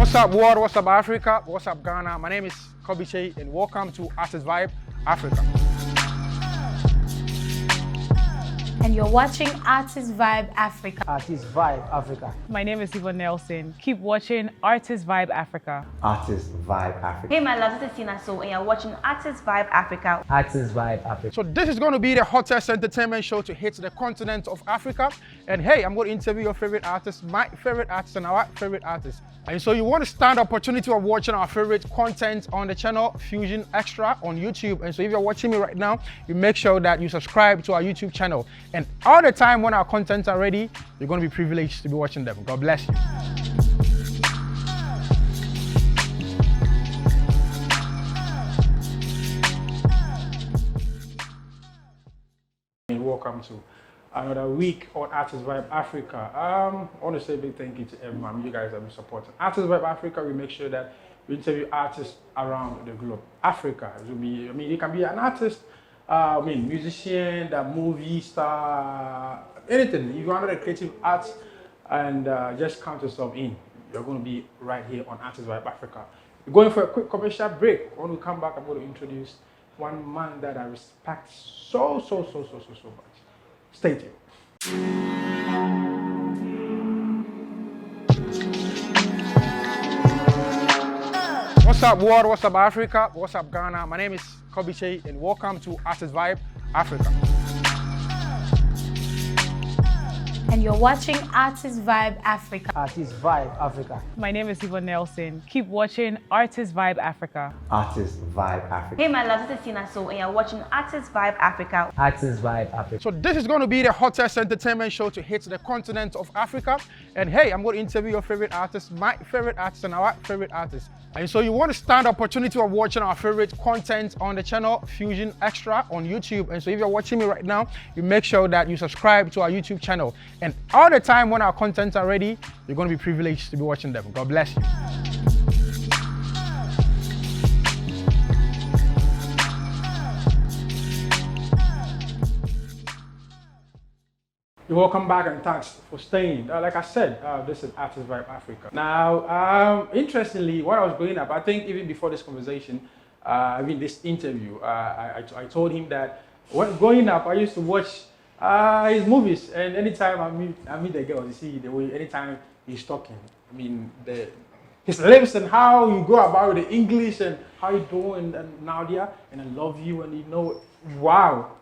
What's up world, what's up Africa, what's up Ghana? My name is Kobby Kyei and welcome to Artist Vibe Africa. And you're watching Artist Vibe Africa. Artist Vibe Africa. My name is Yvonne Nelson. Keep watching Artist Vibe Africa. Artist Vibe Africa. Hey my love, this is Tina So and you're watching Artist Vibe Africa. Artist Vibe Africa. So this is going to be the hottest entertainment show to hit the continent of Africa. And hey, I'm going to interview your favorite artists, my favorite artists and our favorite artists. And so you want to stand the opportunity of watching our favorite content on the channel Fusion Xtra on YouTube. And so if you're watching me right now, you make sure that you subscribe to our YouTube channel. And all the time when our contents are ready, you're going to be privileged to be watching them. God bless you. And welcome to another week on Artist Vibe Africa. I want to say a big thank you to everyone. You guys have been supporting Artist Vibe Africa. We make sure that we interview artists around the globe. Africa will be, you can be an artist, musician, a movie star, anything. If you want the creative arts and just count yourself in, you're going to be right here on Artist Vibe Africa. We're going for a quick commercial break. When we come back, I'm going to introduce one man that I respect so much. Stay tuned. What's up world, what's up Africa, what's up Ghana? My name is Kobby Kyei and welcome to Artist Vibe Africa. And you're watching Artist Vibe Africa. Artist Vibe Africa. My name is Yvonne Nelson. Keep watching Artist Vibe Africa. Artist Vibe Africa. Hey my love, this is Tina So and you're watching Artist Vibe Africa. Artist Vibe Africa. So this is going to be the hottest entertainment show to hit the continent of Africa. And hey, I'm going to interview your favorite artists, my favorite artists and our favorite artists. And so you want to stand the opportunity of watching our favorite content on the channel Fusion Xtra on YouTube. And so if you're watching me right now, you make sure that you subscribe to our YouTube channel. And all the time when our contents are ready, you're going to be privileged to be watching them. God bless you. You're welcome back and thanks for staying. Like I said, this is Artist Vibe Africa. Now, interestingly, when I was growing up, I think even before this conversation, this interview, I told him that when growing up, I used to watch his movies, and anytime I meet the girl, you see the way anytime he's talking, his lips and how you go about the English and how you do and Nadia and I love you and wow.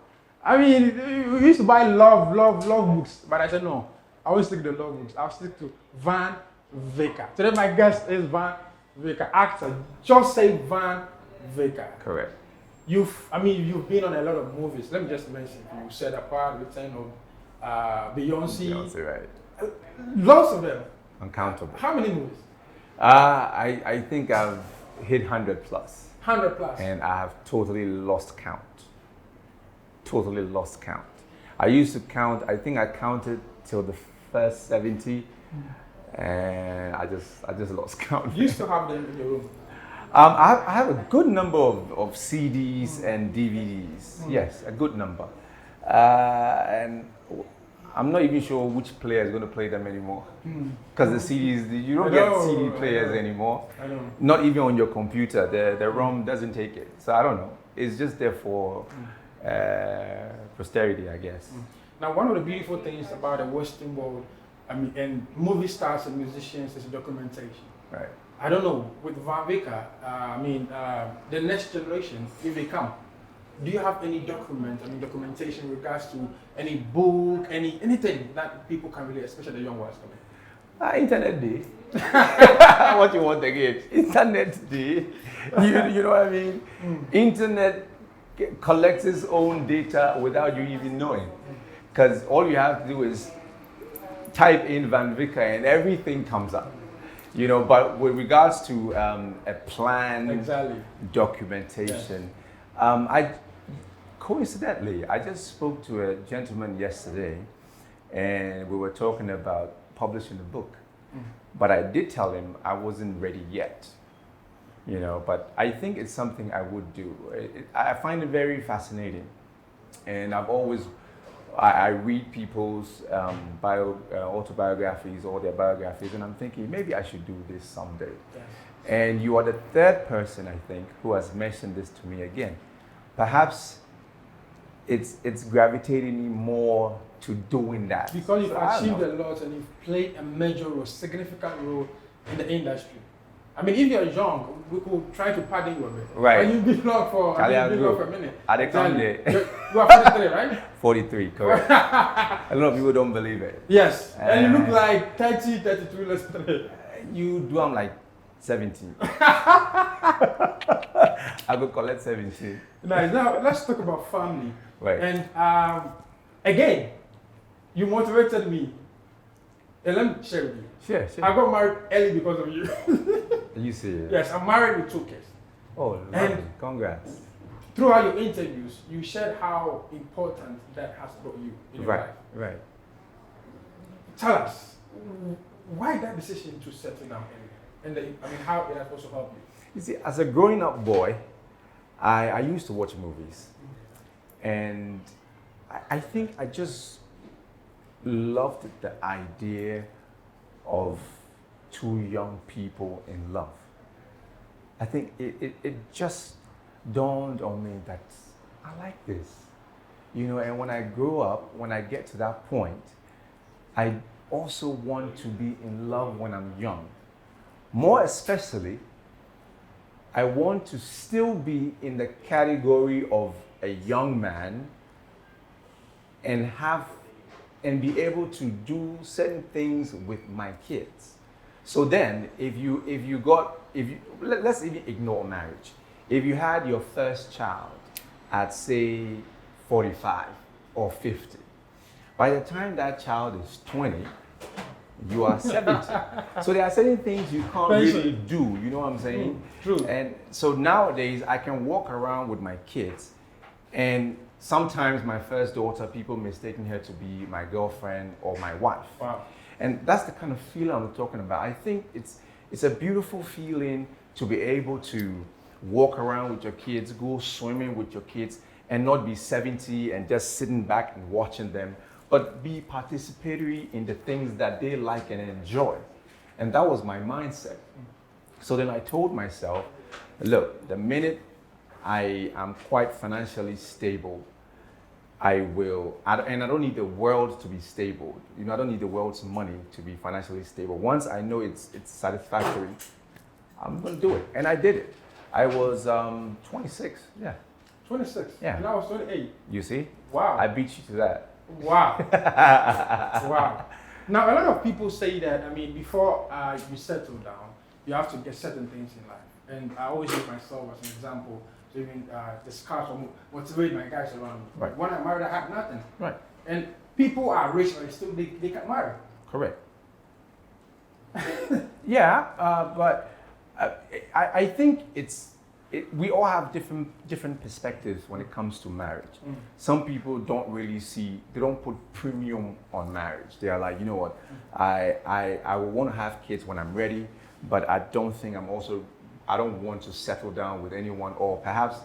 We used to buy love books, but I said no. I won't stick to the love books. I'll stick to Van Vicker. Today my guest is Van Vicker, actor. Just say Van Vicker. Correct. You've been on a lot of movies. Let me just mention, you said Apart, Return of Beyonce. Beyonce, right. Lots of them. Uncountable. How many movies? I think I've hit 100 plus. 100 plus. And I have totally lost count. Totally lost count. I used to count, I think I counted till the first 70 and I just lost count. You used to have them in your room? I have a good number of CDs and DVDs. Yes, a good number. And I'm not even sure which player is going to play them anymore. Because the CDs, you don't get CD players anymore. I know. Not even on your computer. The ROM doesn't take it. So I don't know. It's just there for posterity, I guess. Now, one of the beautiful things about the Western world, and movie stars and musicians is documentation. Right. I don't know, with Van Vicker, the next generation, if they come, do you have any documentation in regards to any book, anything that people can relate, especially the young ones coming? Internet day. What you want again? Internet day. You know what I mean? Internet collects its own data without you even knowing. Because all you have to do is type in Van Vicker and everything comes up. But with regards to a planned documentation, coincidentally, I just spoke to a gentleman yesterday and we were talking about publishing a book. But I did tell him I wasn't ready yet. But I think it's something I would do. I find it very fascinating. And I've always I read people's autobiographies or their biographies, and I'm thinking maybe I should do this someday. Yes. And you are the third person, I think, who has mentioned this to me again. Perhaps it's gravitating me more to doing that. Because you've So, I don't achieved know. a lot and you've played a major role, significant role in the industry. I mean, if you're young, we could try to pardon you a bit. Right. But you've been long for, Charlie, you've been I long grew. for a minute. I didn't come Charlie, there. You are 43, right? 43, correct. A lot of people don't believe it. Yes. And you look Uh, like 30, 32, let's say. You do, I'm like 17. I go collect 17. Nice. Now, let's talk about family. Right. And again, you motivated me. And let me share with you. Sure, I got married early because of you. You see it? Yes, I'm married with 2 kids. Oh, lovely. And- Congrats. Throughout your interviews, you shared how important that has brought you in your Right, life. right. Tell us, why that decision to settle down and how it has also helped you? You see, as a growing up boy, I used to watch movies. And I think I just loved the idea of 2 young people in love. I think it just dawned on me that I like this. You know, and when I grow up, when I get to that point, I also want to be in love when I'm young. More especially, I want to still be in the category of a young man and be able to do certain things with my kids. So then, let's even ignore marriage. If you had your first child at say 45 or 50, by the time that child is 20, you are 70. So there are certain things you can't really do, you know what I'm saying? True. And so nowadays I can walk around with my kids, and sometimes my first daughter, people mistaking her to be my girlfriend or my wife. Wow. And that's the kind of feeling I'm talking about. I think it's a beautiful feeling to be able to walk around with your kids, go swimming with your kids, and not be 70 and just sitting back and watching them, but be participatory in the things that they like and enjoy. And that was my mindset. So then I told myself, look, the minute I am quite financially stable, and I don't need the world to be stable. You know, I don't need the world's money to be financially stable. Once I know it's satisfactory, I'm gonna do it. And I did it. I was 26, yeah. 26? Yeah. And I was 28. You see? Wow. I beat you to that. Wow. Wow. Now, a lot of people say that, before you settle down, you have to get certain things in life. And I always use myself as an example to even discuss or motivate my guys around me. Right. When I married, I had nothing. Right. And people are rich and still they get married. Correct. Yeah, but I think we all have different perspectives when it comes to marriage. Some people don't really they don't put premium on marriage. They are like, you know what, I will want to have kids when I'm ready, but I don't think I don't want to settle down with anyone, or perhaps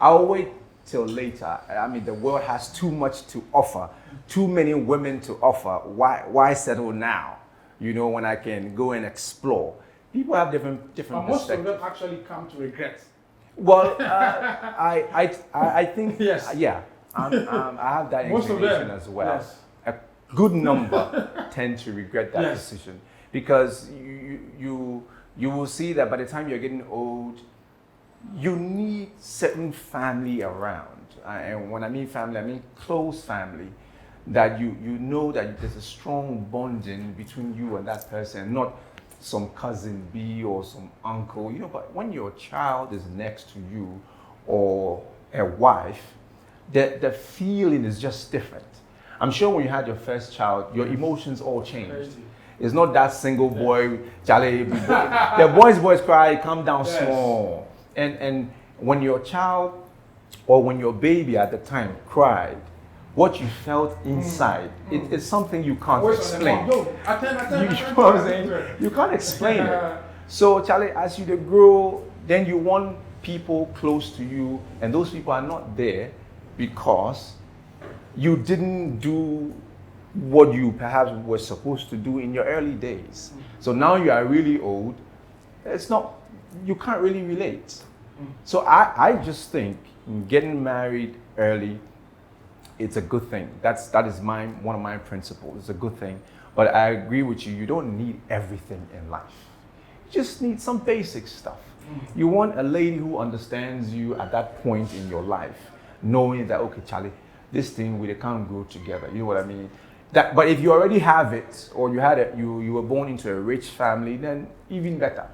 I'll wait till later. The world has too much to offer, too many women to offer. Why settle now? You know, when I can go and explore. People have different But perspectives. most of them actually come to regret. Well, I think Yes. yeah, I have that Most of inclination them, as well. yes. A good number tend to regret that Yes. decision, because you will see that by the time you're getting old, you need certain family around. And when I mean family, I mean close family, that you know that there's a strong bonding between you and that person, not some cousin B or some uncle, you know. But when your child is next to you, or a wife, the feeling is just different. I'm sure when you had your first child, your emotions all changed. Crazy. It's not that single boy, Charlie, the boys cry, calm down Yes. small. And when your child or when your baby at the time cried, what you felt inside, it is something you can't Voice on the explain. phone. Yo, attend, You know what I'm saying? You can't explain it. So, Charlie, as you grow, then you want people close to you, and those people are not there because you didn't do what you perhaps were supposed to do in your early days. So now you are really old. It's not, you can't really relate. So I just think getting married early, it's a good thing. That is one of my principles. It's a good thing. But I agree with you. You don't need everything in life. You just need some basic stuff. You want a lady who understands you at that point in your life, knowing that, okay, Charlie, this thing we can't grow together. You know what I mean? But if you already have it, or you were born into a rich family, then even better.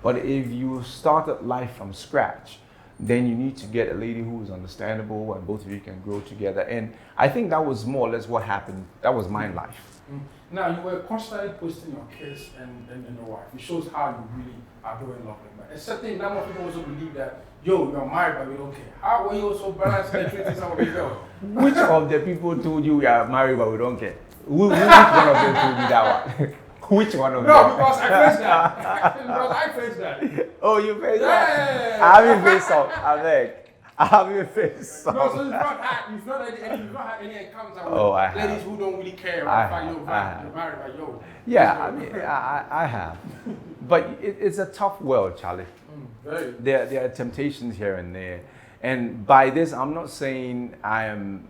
But if you started life from scratch, then you need to get a lady who is understandable and both of you can grow together. And I think that was more or less what happened. That was my life. Now, you were constantly posting your kids and your wife. It shows how you really are doing lovely. But a certain number of people also believe that, yo, you're married, but we don't care. How were you also balancing and treating some of these girls? Which of the people told you we are married, but we don't care? Which one of them told me that one? Which one of them? No, because I faced that. Because I faced that. Oh, you faced that? Yeah. I haven't faced some. I beg. I haven't faced some. No, so you've not had any encounters Oh, I with have. ladies who don't really care I about have. you're married, but yo. Yeah, I mean, I have. But it's a tough world, Charlie. Very. There are temptations here and there. And by this, I'm not saying I'm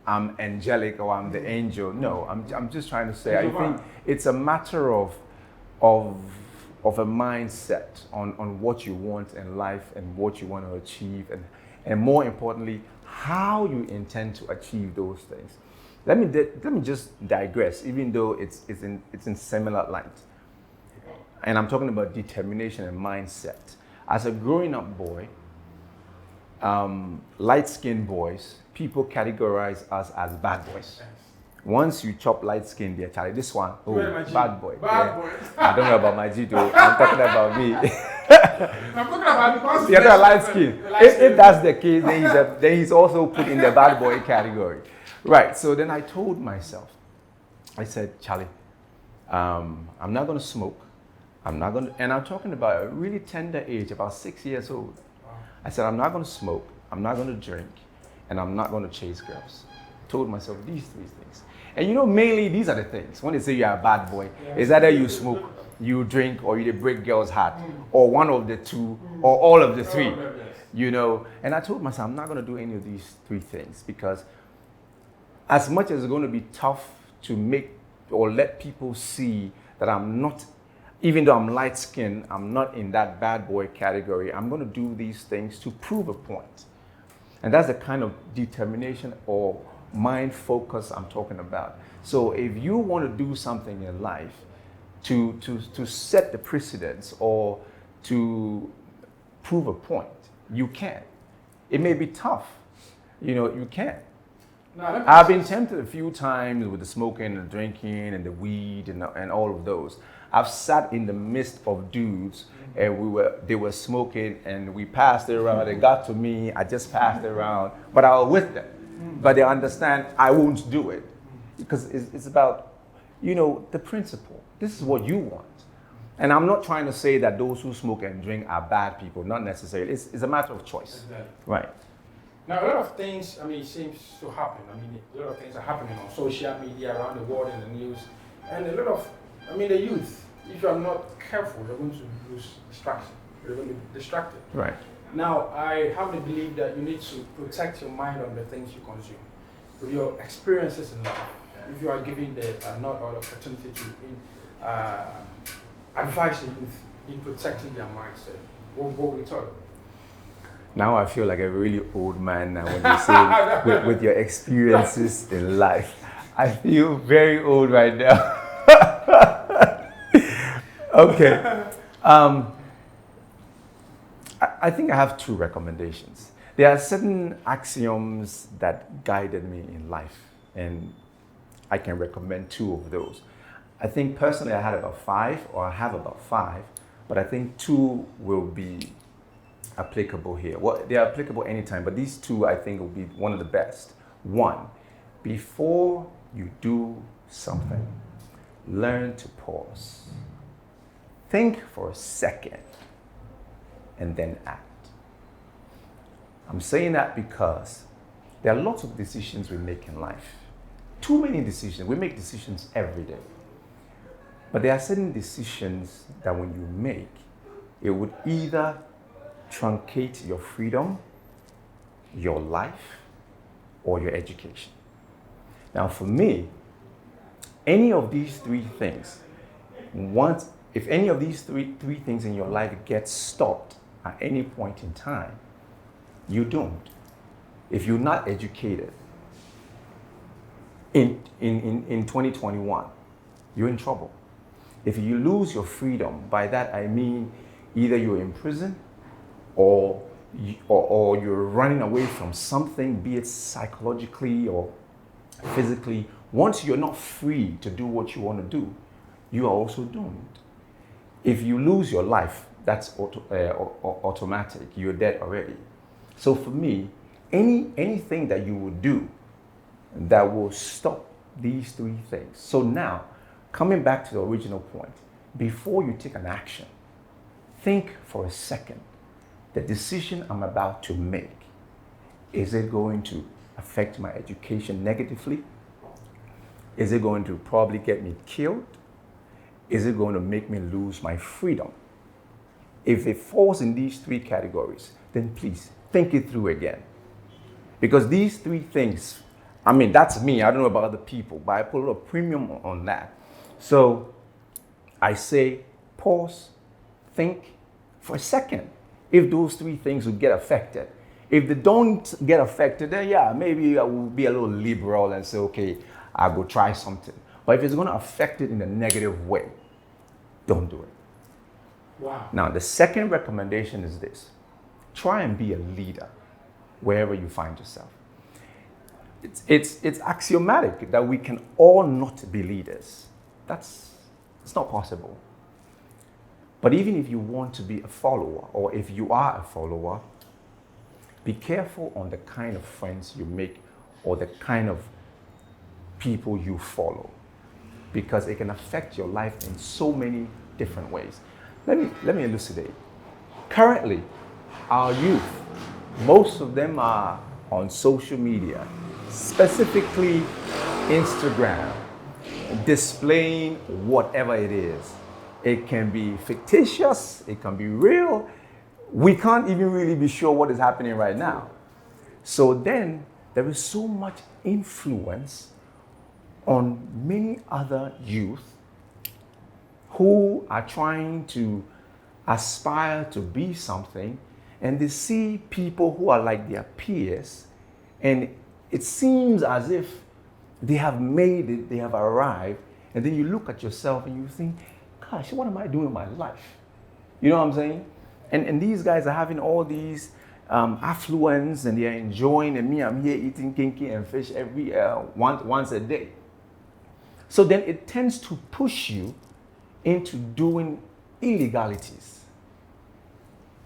angelic or I'm the angel. No, I'm just trying to say, I think it's a matter of a mindset on what you want in life and what you want to achieve, and more importantly, how you intend to achieve those things. Let me just digress, even though it's in similar light. And I'm talking about determination and mindset. As a growing up boy, light-skinned boys, people categorize us as bad boys. Once you chop light skin, dear Charlie, this one, oh, bad boy. Bad boy. I don't know about my G, though. I'm talking about me. I'm talking about because You're not light skin. If that's the case, then he's also put in the bad boy category. Right, so then I told myself, I said, Charlie, I'm not going to smoke. And I'm talking about a really tender age, about 6 years old. I said, I'm not going to smoke, I'm not going to drink, and I'm not going to chase girls. Told myself these 3 things. And you know, mainly these are the things. When they say you're a bad boy, it's either you smoke, you drink, or you break girls' heart, or one of the two, or all of the 3. You know, and I told myself I'm not going to do any of these 3 things, because as much as it's going to be tough to make or let people see that I'm not, even though I'm light-skinned, I'm not in that bad boy category, I'm going to do these things to prove a point. And that's the kind of determination or mind focus I'm talking about. So if you want to do something in life to set the precedence or to prove a point, you can. It may be tough, you know, you can. I've been tempted a few times with the smoking and the drinking and the weed and all of those. I've sat in the midst of dudes and they were smoking and we passed it around. They got to me, I just passed it around, but I was with them. But they understand I won't do it because it's about, you know, the principle. This is what you want. And I'm not trying to say that those who smoke and drink are bad people, not necessarily. It's a matter of choice. Exactly. Right. Now, a lot of things, I mean, it seems to happen. I mean, a lot of things are happening on social media, around the world, in the news. And a lot of, I mean, the youth, if you're not careful, you're going to lose distraction. You're going to be distracted. Right. Now, I have the belief that you need to protect your mind on the things you consume. With your experiences in life, if you are given the not all opportunity to advise the youth in protecting their mindset, what will you tell them? Now I feel like a really old man now when you say with your experiences in life. I feel very old right now. Okay. I think I have 2 recommendations. There are certain axioms that guided me in life, and I can recommend 2 of those. I think personally I had about 5, or I have about 5, but I think 2 will be applicable here. Well, they are applicable anytime, but these 2 I think will be one of the best. 1, before you do something, learn to pause. Think for a second and then act. I'm saying that because there are lots of decisions we make in life. Too many decisions. We make decisions every day. But there are certain decisions that when you make, it would either truncate your freedom, your life, or your education. Now, for me, any of these three things, if any of these three things in your life get stopped at any point in time, you don't. If you're not educated in 2021, you're in trouble. If you lose your freedom, by that I mean either you're in prison or you're running away from something, be it psychologically or physically. Once you're not free to do what you want to do, you are also doomed. If you lose your life, that's automatic. You're dead already. So for me, anything that you will do that will stop these three things. So now, coming back to the original point, before you take an action, think for a second. The decision I'm about to make, is it going to affect my education negatively? Is it going to probably get me killed? Is it going to make me lose my freedom? If it falls in these three categories, then please think it through again. Because these three things, I mean, that's me. I don't know about other people, but I put a little premium on that. So I say, pause, think for a second. If those three things will get affected. If they don't get affected, then yeah, maybe I will be a little liberal and say, okay, I'll go try something. But if it's going to affect it in a negative way, don't do it. Wow. Now, the second recommendation is this. Try and be a leader wherever you find yourself. It's axiomatic that we can all not be leaders. It's not possible. But even if you want to be a follower, or if you are a follower, be careful on the kind of friends you make or the kind of people you follow, because it can affect your life in so many different ways. Let me elucidate. Currently, our youth, most of them are on social media, specifically Instagram, displaying whatever it is. It can be fictitious, it can be real. We can't even really be sure what is happening right now. So then there is so much influence on many other youth who are trying to aspire to be something, and they see people who are like their peers, and it seems as if they have made it, they have arrived, and then you look at yourself and you think, gosh, what am I doing in my life? You know what I'm saying? And these guys are having all these affluence, and they're enjoying, and me, I'm here eating kinky and fish every once a day. So then it tends to push you into doing illegalities.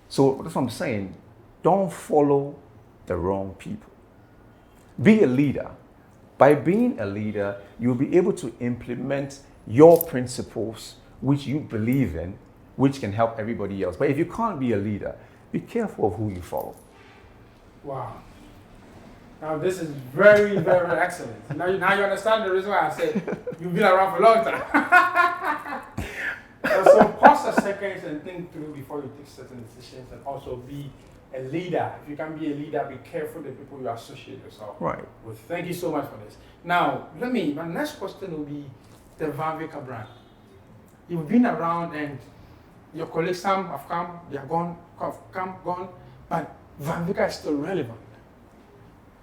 So that's what I'm saying. Don't follow the wrong people. Be a leader. By being a leader, you'll be able to implement your principles, which you believe in, which can help everybody else. But if you can't be a leader, be careful of who you follow. Wow. Now this is very, very excellent. Now you understand the reason why I said you've been around for a long time. So pause a second and think through before you take certain decisions, and also be a leader. If you can be a leader, be careful the people you associate yourself with. Thank you so much for this. Now, my next question will be the Vicker brand. You've been around, and your colleagues, some have come, they are gone, gone, but Vicker is still relevant.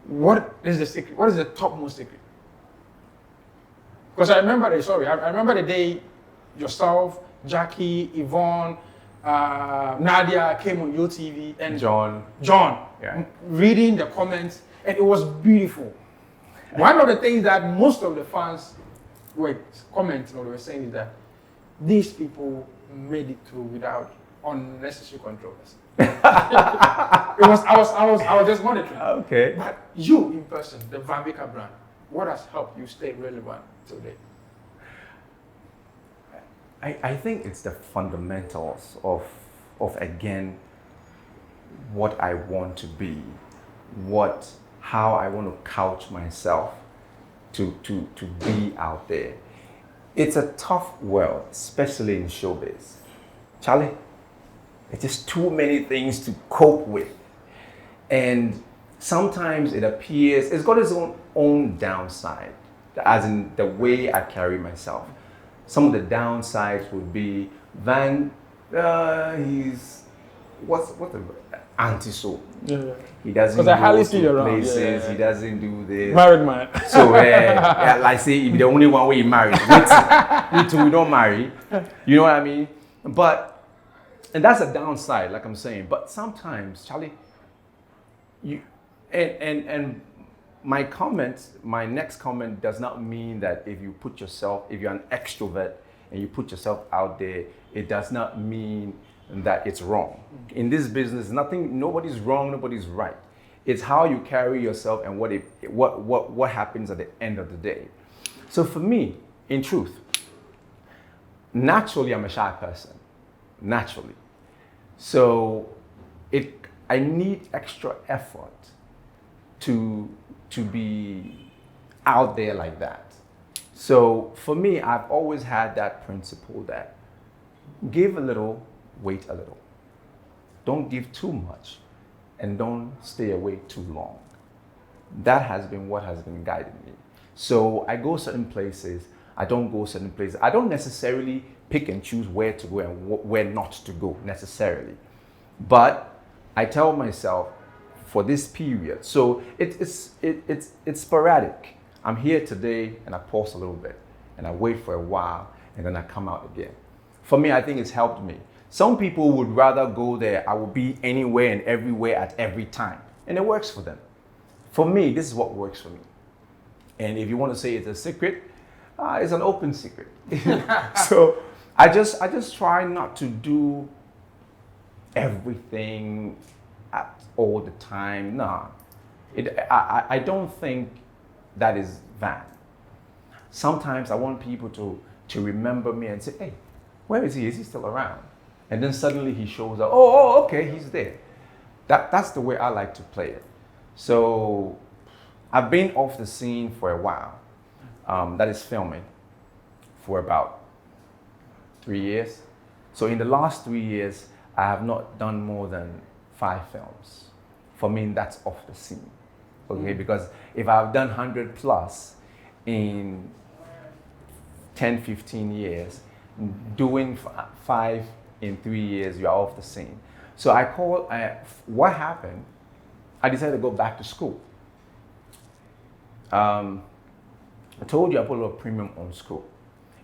What is the secret? What is the topmost secret? Because I remember the day yourself, Jackie, Yvonne, Nadia came on your TV, and John, yeah, reading the comments, and it was beautiful. One of the things that most of the fans were commenting or they were saying is that these people made it through without unnecessary controversy. I was just monitoring. Okay. But you in person, the Vicker brand, what has helped you stay relevant today? I think it's the fundamentals of again, what I want to be, what how I want to couch myself to be out there. It's a tough world, especially in showbiz. Charlie, it's just too many things to cope with. And sometimes it appears, it's got its own downside, as in the way I carry myself. Some of the downsides would be, he's, what's the anti-so. Yeah. He doesn't Because I hardly go see to you around. places, he doesn't do this. Married man. So, like say, if the only one way he married, we two we don't marry. You know what I mean? But, and that's a downside, like I'm saying. But sometimes, Charlie, and my next comment does not mean that if you put yourself, if you're an extrovert and you put yourself out there, it does not mean that it's wrong. In this business, nobody's wrong, nobody's right. It's how you carry yourself and what happens at the end of the day. So for me, in truth, naturally I'm a shy person, naturally. So I need extra effort to be out there like that. So for me, I've always had that principle that give a little, wait a little. Don't give too much and don't stay away too long. That has been what has been guiding me. So I go certain places, I don't go certain places. I don't necessarily pick and choose where to go and where not to go necessarily. But I tell myself for this period, so it's sporadic. I'm here today and I pause a little bit and I wait for a while and then I come out again. For me, I think it's helped me. Some people would rather go there. I will be anywhere and everywhere at every time. And it works for them. For me, this is what works for me. And if you want to say it's a secret, it's an open secret. So I just try not to do everything all the time. Nah, I don't think that is Van. Sometimes I want people to remember me and say, hey, where is he? Is he still around? And then suddenly he shows up. Oh, okay, he's there. That's the way I like to play it. So I've been off the scene for a while. That is filming for about 3 years. So in the last 3 years, I have not done more than 5 films. For me, that's off the scene. Okay, because if I've done 100 plus in 10, 15 years, doing 5 in 3 years, you're off the scene. So what happened, I decided to go back to school. I told you I put a little premium on school.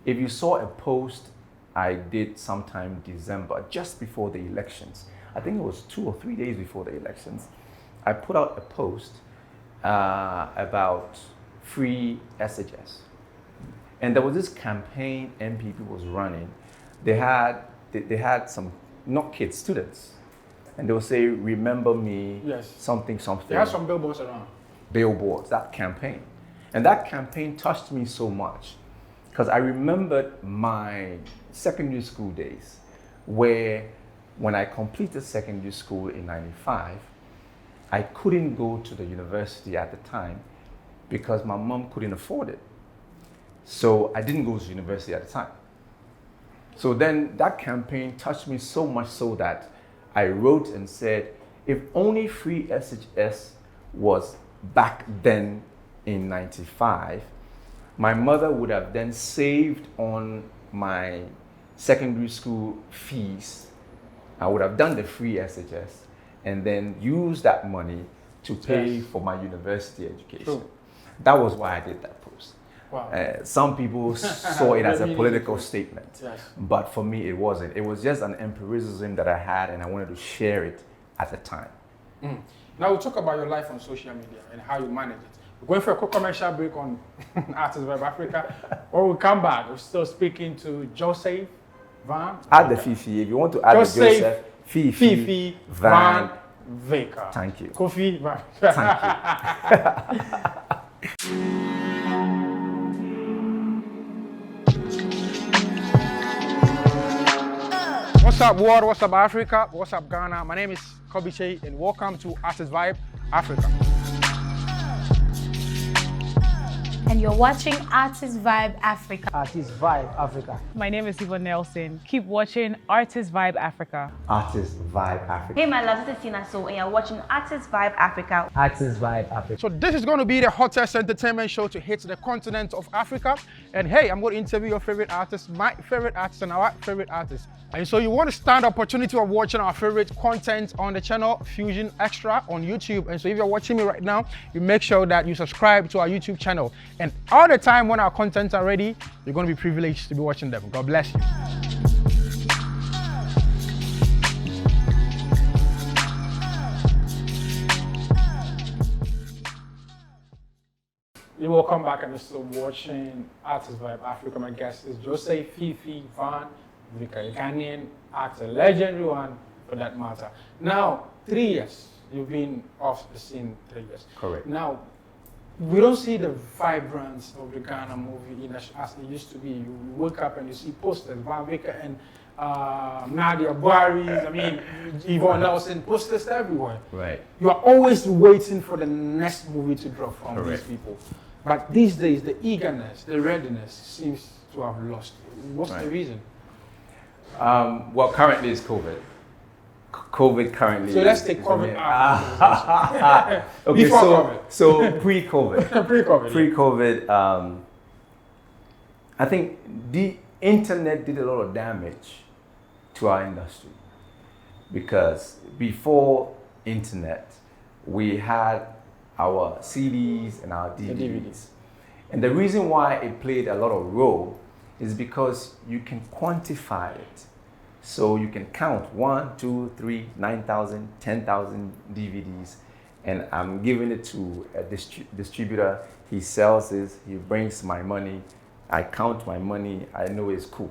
If you saw a post I did sometime December, just before the elections, I think it was 2 or 3 days before the elections, I put out a post about free SHS. And there was this campaign MPP was running. They had some, not kids, students. And they would say, remember me, yes, something. They had some billboards around. Billboards, that campaign. And that campaign touched me so much because I remembered my secondary school days where when I completed secondary school in 95, I couldn't go to the university at the time because my mom couldn't afford it. So I didn't go to university at the time. So then that campaign touched me so much so that I wrote and said, if only free SHS was back then in 95, my mother would have then saved on my secondary school fees. I would have done the free SHS and then used that money to pay for my university education. True. That was why I did that post. Wow. Some people saw it as a political statement, yes, but for me it wasn't. It was just an empiricism that I had and I wanted to share it at the time. Now we'll talk about your life on social media and how you manage it. We're going for a quick commercial break on Artist Vibe Africa. Or we'll come back. We're still speaking to Joseph Van. Add the Fifi. If you want to add the Joseph, Fifi Van Vicker. Thank you. Kofi Van. Thank you. What's up, world? What's up, Africa? What's up, Ghana? My name is Kobby Kyei, and welcome to Artist Vibe Africa. and you're watching Artist Vibe Africa. Artist Vibe Africa. My name is Yvonne Nelson. Keep watching Artist Vibe Africa. Artist Vibe Africa. Hey my love, this is Tina So, and you're watching Artist Vibe Africa. Artist Vibe Africa. So this is going to be the hottest entertainment show to hit the continent of Africa. And hey, I'm going to interview your favorite artist, my favorite artist, and our favorite artist. And so you want to stand the opportunity of watching our favorite content on the channel Fusion Xtra on YouTube. And so if you're watching me right now, you make sure that you subscribe to our YouTube channel. And all the time when our contents are ready, you're going to be privileged to be watching them. God bless you. You will come back and you're still watching Artist Vibe Africa. My guest is Jose Fifi Van Vicker, a Ghanaian actor, legendary one for that matter. Now, 3 years, you've been off the scene 3 years. Correct. Now, we don't see the vibrance of the Ghana movie industry as it used to be. You wake up and you see posters, Van Vicker and Nadia Buhari, I mean, Yvonne Nelson, posters everywhere. Right. You are always waiting for the next movie to drop from Correct. these people. But these days, the eagerness, the readiness seems to have lost. What's the reason? Well, currently it's COVID. COVID currently. So let's take COVID out. Okay, Before so COVID. so pre-COVID. Pre-COVID. Pre-COVID, I think the internet did a lot of damage to our industry because before internet, we had our CDs and our DVDs. And the reason why it played a lot of role is because you can quantify it. So you can count 1, 2, 3, 9,000, 10,000 DVDs, and I'm giving it to a distributor. He sells this, he brings my money, I count my money, I know it's cool.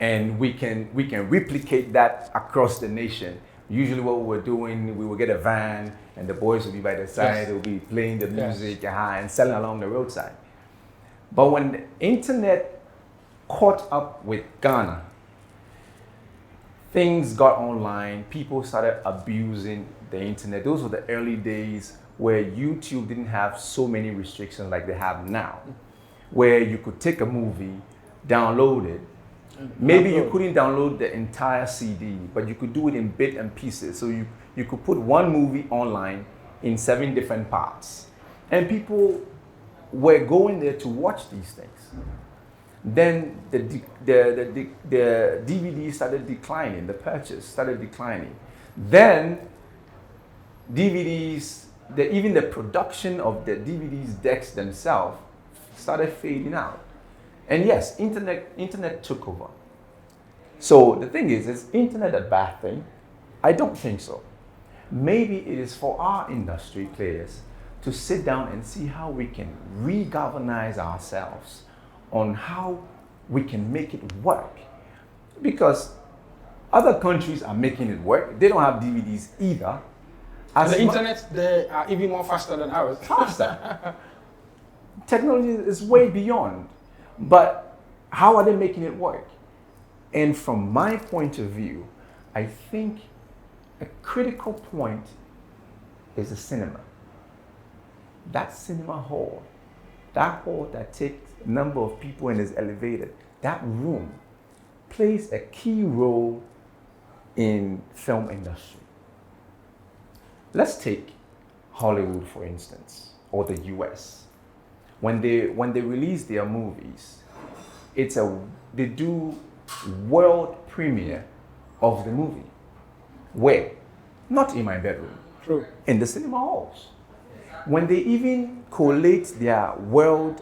And we can replicate that across the nation. Usually what we're doing, we will get a van and the boys will be by the side, they'll be playing the music and selling along the roadside. But when the internet caught up with Ghana, things got online, people started abusing the internet. Those were the early days where YouTube didn't have so many restrictions like they have now, where you could take a movie, download it. Maybe you couldn't download the entire CD, but you could do it in bits and pieces. So you could put one movie online in 7 different parts. And people were going there to watch these things. Then the DVD started declining, the purchase started declining. Then DVDs, even the production of the DVDs decks themselves started fading out. And yes, internet took over. So the thing is internet a bad thing? I don't think so. Maybe it is for our industry players to sit down and see how we can re-galvanize ourselves on how we can make it work. Because other countries are making it work. They don't have DVDs either. And the internet, they are even more faster than ours. Faster. Technology is way beyond. But how are they making it work? And from my point of view, I think a critical point is the cinema. That cinema hall, that hall that takes a number of people and is elevated, that room plays a key role in film industry. Let's take Hollywood, for instance, or the US. When they release their movies, they do world premiere of the movie. Where? Not in my bedroom. True. In the cinema halls. When they even collate their world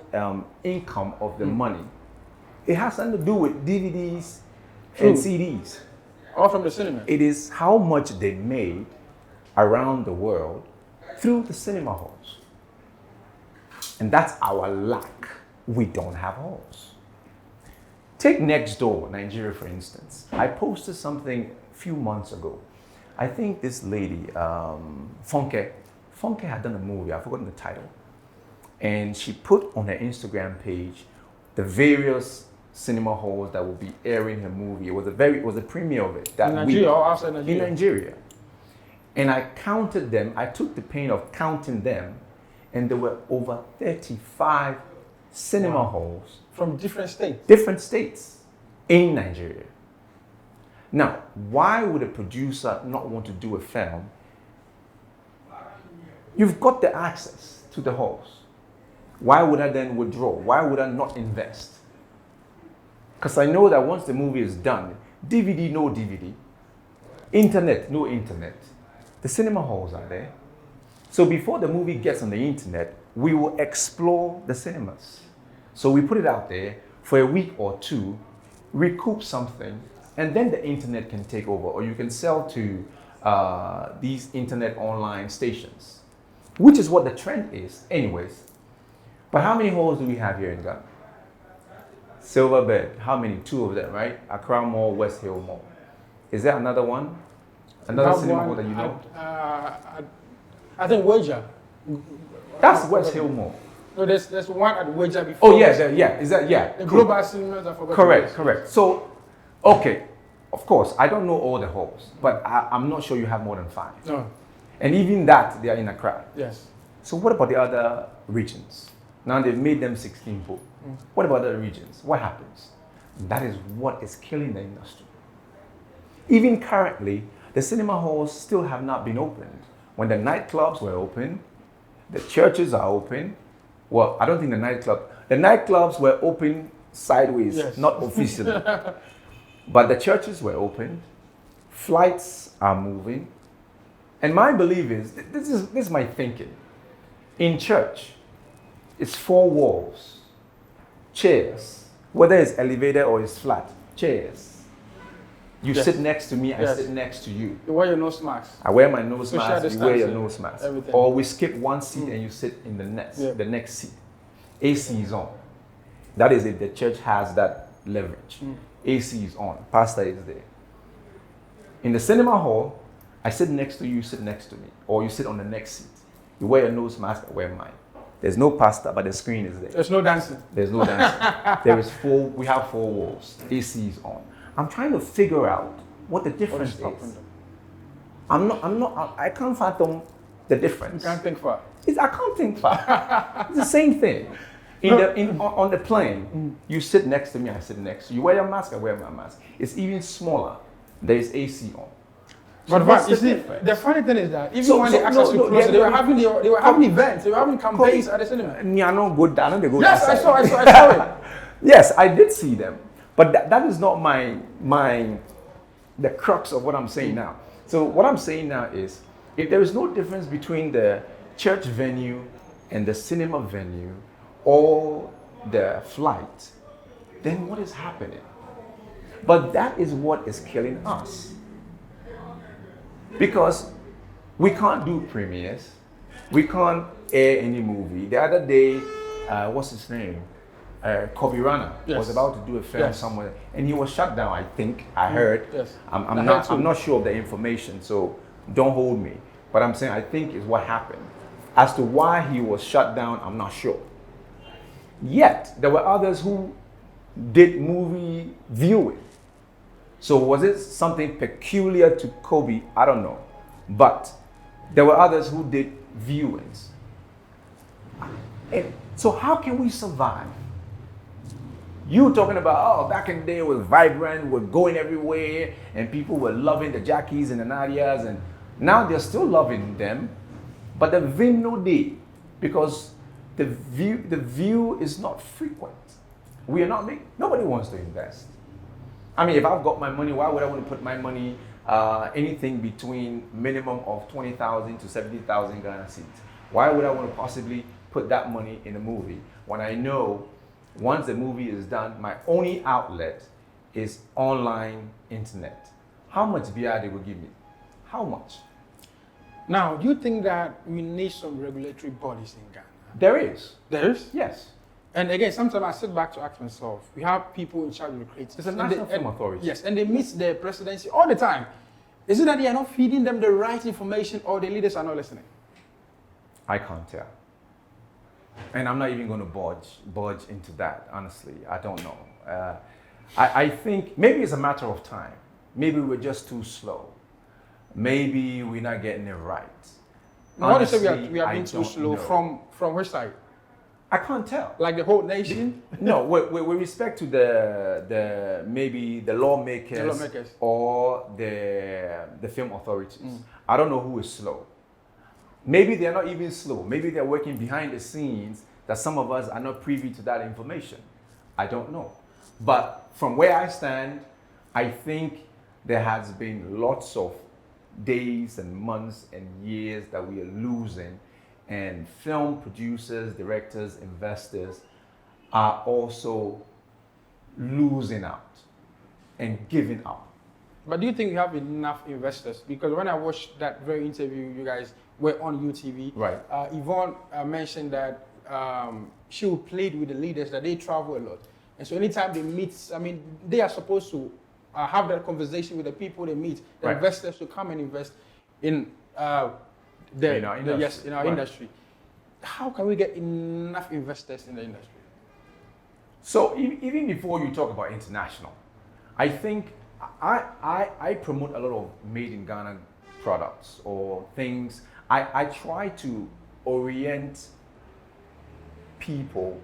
income of the money, it has something to do with DVDs and CDs. All from the cinema. It is how much they made around the world through the cinema halls. And that's our lack. We don't have halls. Take next door, Nigeria, for instance. I posted something a few months ago. I think this lady, Funke had done a movie, I've forgotten the title. And she put on her Instagram page the various cinema halls that will be airing her movie. It was a premiere of it. In Nigeria or outside Nigeria? In Nigeria. And I counted them, I took the pain of counting them and there were over 35 cinema halls From different states in Nigeria. Now, why would a producer not want to do a film? You've got the access to the halls. Why would I then withdraw? Why would I not invest? Because I know that once the movie is done, DVD, no DVD, internet, no internet, the cinema halls are there. So before the movie gets on the internet, we will explore the cinemas. So we put it out there for a week or two, recoup something, and then the internet can take over, or you can sell to these internet online stations, which is what the trend is anyways. But how many halls do we have here in Ghana? Silverbed, how many? 2 of them, right? Accra Mall, West Hill Mall. Is there another one? Another cinema hall that you know? I think Wager. That's West Hill Mall. No, there's one at Wager before. Oh yeah, is that yeah? The Global Cinemas, I forgot. Correct. So, okay, of course, I don't know all the halls, but I'm not sure you have more than 5. No. And even that, they are in Accra. Yes. So what about the other regions? Now they've made them 16 pool. What about the regions? What happens? That is what is killing the industry. Even currently, the cinema halls still have not been opened. When the nightclubs were open, the churches are open. Well, I don't think the nightclubs were open sideways, yes. Not officially. But the churches were open. Flights are moving. And my belief is, this is my thinking. In church, it's 4 walls, chairs, whether it's elevated or it's flat, chairs. You Yes. sit next to me, I Yes. sit next to you. You wear your nose mask. I wear my nose Social mask, you wear your distancing, nose mask. everything. Or we skip one seat and you sit in the Yeah. next seat. AC is on. That is if the church has that leverage. AC is on, pastor is there. In the cinema hall, I sit next to you, you sit next to me. Or you sit on the next seat. You wear your nose mask, I wear mine. There's no pastor, but the screen is there. There's no dancing. There's no dancing. We have 4 walls. AC is on. I'm trying to figure out what the difference is. I can't fathom the difference. You can't think far. I can't think far. It's the same thing. On the plane, you sit next to me, I sit next to you. You wear your mask, I wear my mask. It's even smaller. There is AC on. But what's you the see, difference? the funny thing is that even when they asked us to close, they were having events, they were having campaigns at the cinema. They go Yes, I outside. saw it. Yes, I did see them. But that is not the crux of what I'm saying now. So what I'm saying now is, if there is no difference between the church venue and the cinema venue or the flight, then what is happening? But that is what is killing us. Because we can't do premieres. We can't air any movie. The other day, what's his name? Kobby Yes. was about to do a film Yes. somewhere, and he was shut down. I think I heard. Yes. I'm not sure of the information, so don't hold me. But I'm saying I think is what happened. As to why he was shut down, I'm not sure. Yet there were others who did movie viewing. So was it something peculiar to Kobby? I don't know. But there were others who did viewings. And so how can we survive? You talking about, back in the day it was vibrant, we're going everywhere, and people were loving the Jackies and the Nadias, and now they're still loving them, but the vim no day, because the view is not frequent. We are not making, nobody wants to invest. I mean, if I've got my money, why would I want to put my money anything between minimum of 20,000 to 70,000 Ghana cedis? Why would I want to possibly put that money in a movie when I know once the movie is done, my only outlet is online internet? How much VR they will give me? How much? Now, do you think that we need some regulatory bodies in Ghana? There is. There is? Yes. And again, sometimes I sit back to ask myself, we have people in charge of the creators. It's a national film authority. Yes, and they meet the presidency all the time. Is it that they are not feeding them the right information or the leaders are not listening? I can't tell. And I'm not even going to budge into that, honestly. I don't know. I think maybe it's a matter of time. Maybe we're just too slow. Maybe we're not getting it right. Now, what do you say Honestly, we are I being too don't slow know. from which side? I can't tell. Like the whole nation? No, with respect to the maybe the lawmakers, or the film authorities. I don't know who is slow. Maybe they're not even slow. Maybe they're working behind the scenes that some of us are not privy to that information. I don't know. But from where I stand, I think there has been lots of days and months and years that we are losing, and film producers, directors, investors are also losing out and giving up. But do you think we have enough investors? Because when I watched that very interview, you guys were on UTV. Right. Yvonne mentioned that she would plead with the leaders that they travel a lot. And so anytime they meet, I mean, they are supposed to have that conversation with the people they meet, the Right. investors to come and invest in our industry. How can we get enough investors in the industry? So even before you talk about international, I think I promote a lot of made in Ghana products or things. I try to orient people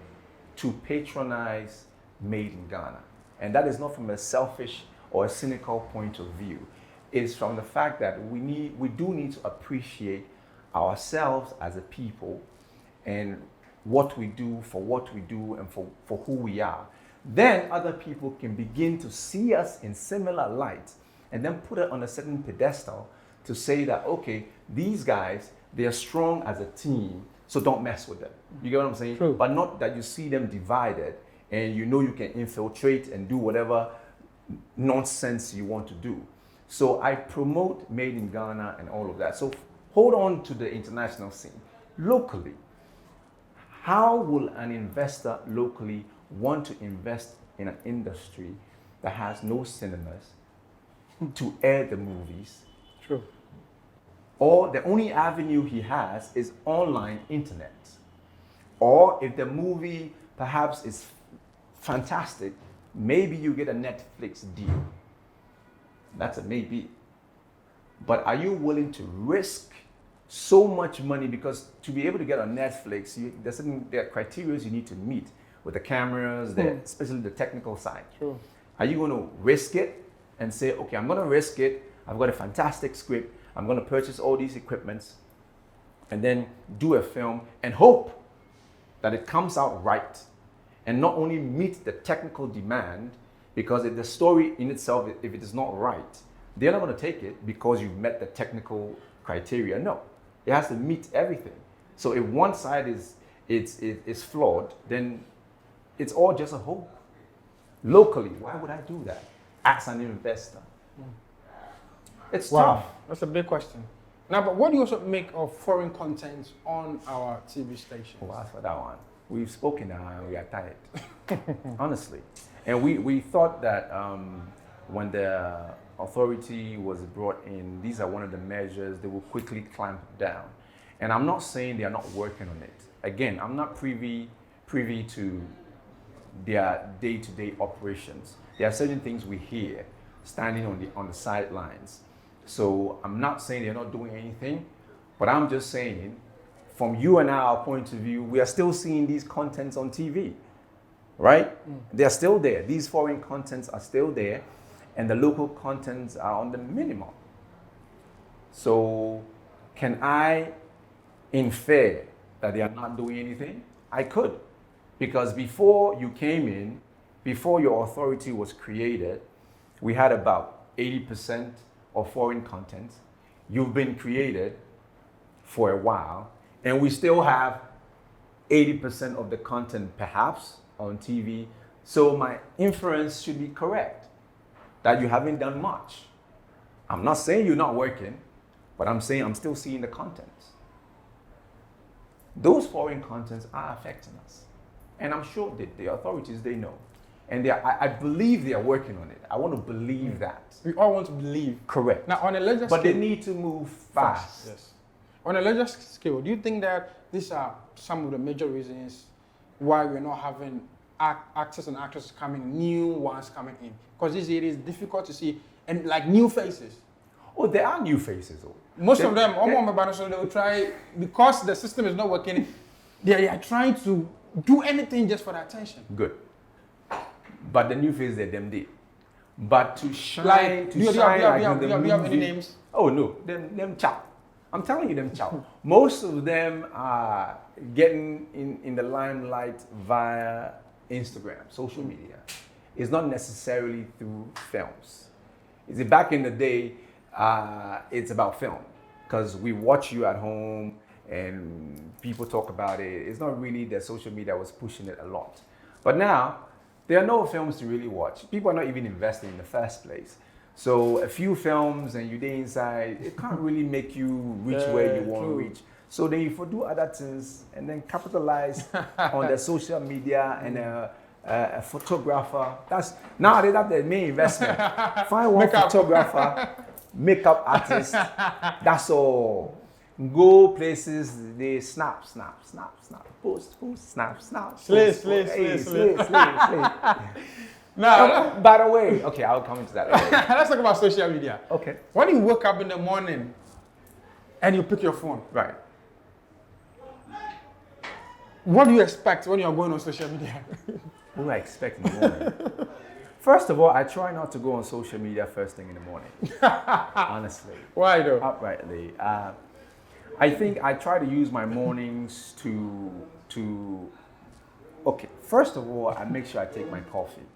to patronize made in Ghana. And that is not from a selfish or a cynical point of view. It's from the fact that we do need to appreciate ourselves as a people and what we do, for what we do, and for who we are. Then other people can begin to see us in similar light and then put it on a certain pedestal to say that, okay, these guys, they are strong as a team, so don't mess with them. You get what I'm saying? True. But not that you see them divided and you know you can infiltrate and do whatever nonsense you want to do. So I promote made in Ghana and all of that. So hold on to the international scene. Locally, how will an investor locally want to invest in an industry that has no cinemas to air the movies? True. Or the only avenue he has is online internet. Or if the movie perhaps is fantastic, maybe you get a Netflix deal. That's a maybe. But are you willing to risk so much money? Because to be able to get on Netflix, there are criteria you need to meet with the cameras, especially the technical side. True. Are you going to risk it and say, okay, I'm going to risk it. I've got a fantastic script. I'm going to purchase all these equipments and then do a film and hope that it comes out right and not only meet the technical demand, because if the story in itself, if it is not right, they're not going to take it because you've met the technical criteria. No, it has to meet everything. So if one side is flawed, then it's all just a hope. Locally, why would I do that as an investor? It's tough. That's a big question. Now, but what do you also make of foreign content on our TV stations? Oh, as for that one, we've spoken now and we are tired. Honestly. And we thought that when the authority was brought in, these are one of the measures they will quickly clamp down. And I'm not saying they are not working on it. Again, I'm not privy to their day-to-day operations. There are certain things we hear standing on the sidelines. So I'm not saying they're not doing anything, but I'm just saying, from you and our point of view, we are still seeing these contents on TV, right? They're still there. These foreign contents are still there, and the local contents are on the minimum. So can I infer that they are not doing anything? I could, because before you came in, before your authority was created, we had about 80% of foreign content. You've been created for a while, and we still have 80% of the content perhaps on TV. So my inference should be correct, that you haven't done much. I'm not saying you're not working, but I'm saying I'm still seeing the content. Those foreign contents are affecting us. And I'm sure that the authorities, they know. And I believe they are working on it. I want to believe that. We all want to believe. Correct. Now, on a larger But scale, they need to move fast. Yes. On a larger scale, do you think that these are some of the major reasons why we're not having actors and actresses coming, new ones coming in? Because these areas is difficult to see, and like new faces. Oh, there are new faces. Oh. Most of them, so they will try, because the system is not working, they are trying to do anything just for the attention. Good. But the new face, they're them did. But to shine, Like, do you have any names? Oh no, them chow. I'm telling you, them chow. Most of them are getting in the limelight via Instagram, social media. It's not necessarily through films. Is it back in the day? It's about film, because we watch you at home and people talk about it. It's not really the social media was pushing it a lot. But now, there are no films to really watch. People are not even investing in the first place. So a few films and you're there inside, it can't really make you reach where you want to reach. So then you do other things and then capitalize on the social media and a photographer. That's nowadays that's the main investment. Find one photographer, makeup artist. That's all. Go places, they snap, post, snap. Slay. Now, by the way, okay, I'll come into that later. Let's talk about social media. Okay. When you wake up in the morning and you pick your phone, Right. what do you expect when you're going on social media? What do I expect in the morning? First of all, I try not to go on social media first thing in the morning. Honestly. Why though? Uprightly. I think I try to use my mornings okay, first of all, I make sure I take my coffee.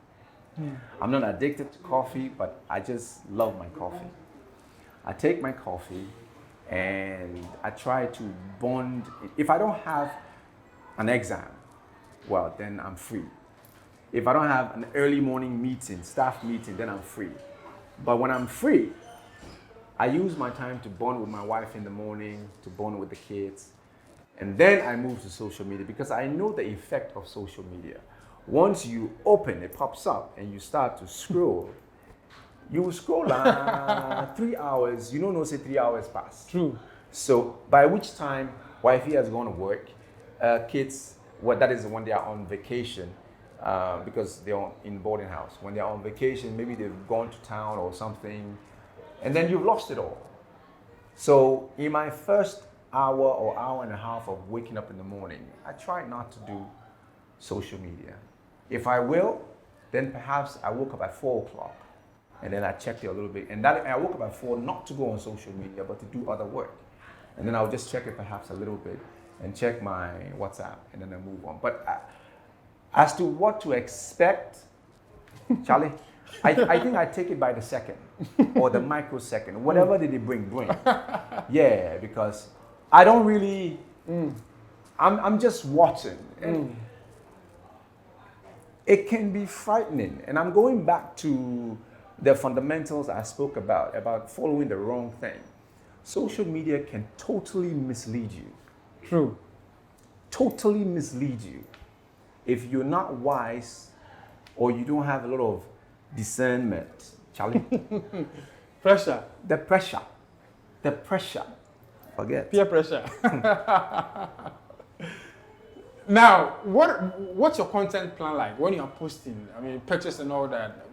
I'm not addicted to coffee, but I just love my coffee. I take my coffee and I try to bond. If I don't have an exam, well, then I'm free. If I don't have an early morning meeting, staff meeting, then I'm free. But when I'm free, I use my time to bond with my wife in the morning, to bond with the kids. And then I move to social media because I know the effect of social media. Once you open, it pops up and you start to scroll. You will scroll 3 hours, you don't know, say 3 hours pass. True. So by which time wifey has gone to work, kids, well, that is when they are on vacation, because they're in boarding house. When they're on vacation, maybe they've gone to town or something, and then you've lost it all. So in my first hour or hour and a half of waking up in the morning, I try not to do social media. If I will, then perhaps I woke up at 4 o'clock and then I checked it a little bit. And that I woke up at 4 not to go on social media, but to do other work. And then I'll just check it perhaps a little bit and check my WhatsApp and then I move on. But as to what to expect, Charlie, I think I take it by the second or the microsecond, whatever did they bring. Yeah, because I don't really, I'm just watching. And it can be frightening. And I'm going back to the fundamentals I spoke about following the wrong thing. Social media can totally mislead you. True. Totally mislead you. If you're not wise or you don't have a lot of discernment, Charlie. Pressure. The pressure. Forget. Peer pressure. Now, what's your content plan like when you're posting? I mean, pictures and all that.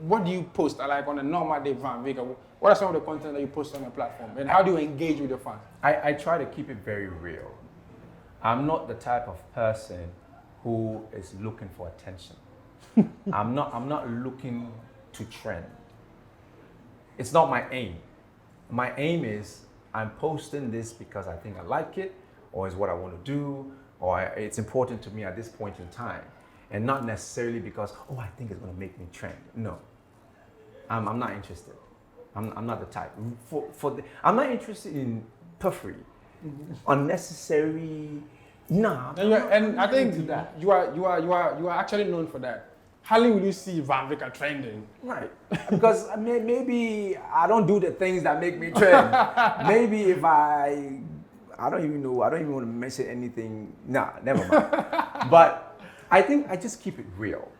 What do you post? Like on a normal day, Vicker, what are some of the content that you post on your platform? And how do you engage with your fans? I try to keep it very real. I'm not the type of person who is looking for attention. I'm not looking to trend. It's not my aim. My aim is I'm posting this because I think I like it, or it's what I want to do, or it's important to me at this point in time, and not necessarily because, oh, I think it's going to make me trend. No, I'm not interested. I'm not the type. I'm not interested in puffery, unnecessary. Nah. And I think you are actually known for that. Hardly will you see Vicker trending. Right. Because maybe I don't do the things that make me trend. Maybe if I don't even know, I don't even want to mention anything. Nah, never mind. But I think I just keep it real.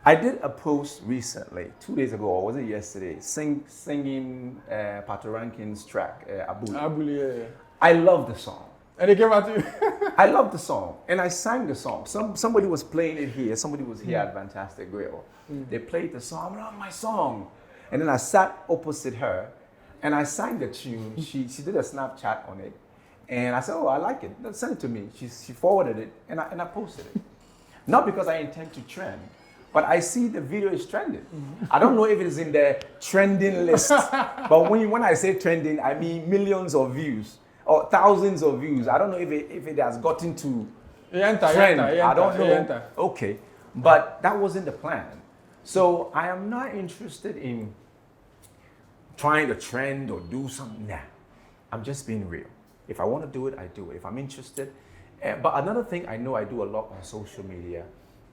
I did a post recently, 2 days ago, or was it yesterday, singing Pato Rankin's track, Abuli. Abuli, yeah. I love the song. And it came out to you. I love the song, and I sang the song. Somebody was playing it here. Somebody was here at Fantastic Grill. They played the song. I love my song. And then I sat opposite her, And I sang the tune. She did a Snapchat on it. And I said, oh, I like it. Send it to me. She forwarded it, and I posted it. Not because I intend to trend, but I see the video is trending. I don't know if it is in the trending list, but when I say trending, I mean millions of views or thousands of views. I don't know if it has gotten to trend. I don't know. Okay, but that wasn't the plan. So I am not interested in trying to trend or do something. Nah, I'm just being real. If I want to do it, I do it. If I'm interested. But another thing I know I do a lot on social media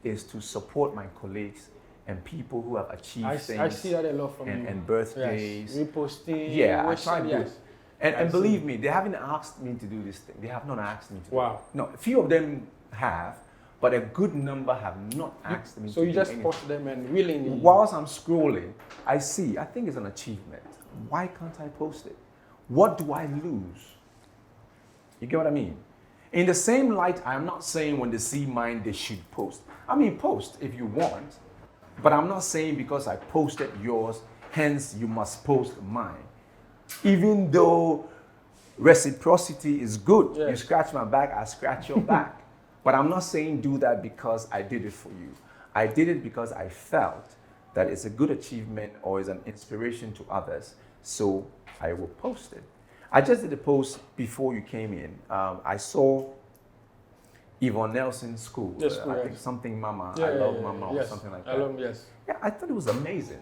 is to support my colleagues and people who have achieved things. I see that a lot from you. And birthdays. Yes. Reposting. Yeah, I try to do it. And I believe see. me, they haven't asked me to do this thing. They have not asked me to Wow. do it. No, a few of them have, but a good number have not asked me to do So you just anything. post them and willingly. Whilst I'm scrolling, I think it's an achievement. Why can't I post it? What do I lose? You get what I mean? In the same light, I'm not saying when they see mine, they should post. I mean, post if you want, but I'm not saying because I posted yours, hence you must post mine. Even though reciprocity is good, Yes. You scratch my back, I scratch your back. But I'm not saying do that because I did it for you. I did it because I felt that it's a good achievement or is an inspiration to others, so I will post it. I just did a post before you came in. I saw Yvonne Nelson's school. Yes, I correct. think something Mama, Yeah, I love yeah, Mama, or yes. something like I that. love, yes. Yeah, I thought it was amazing.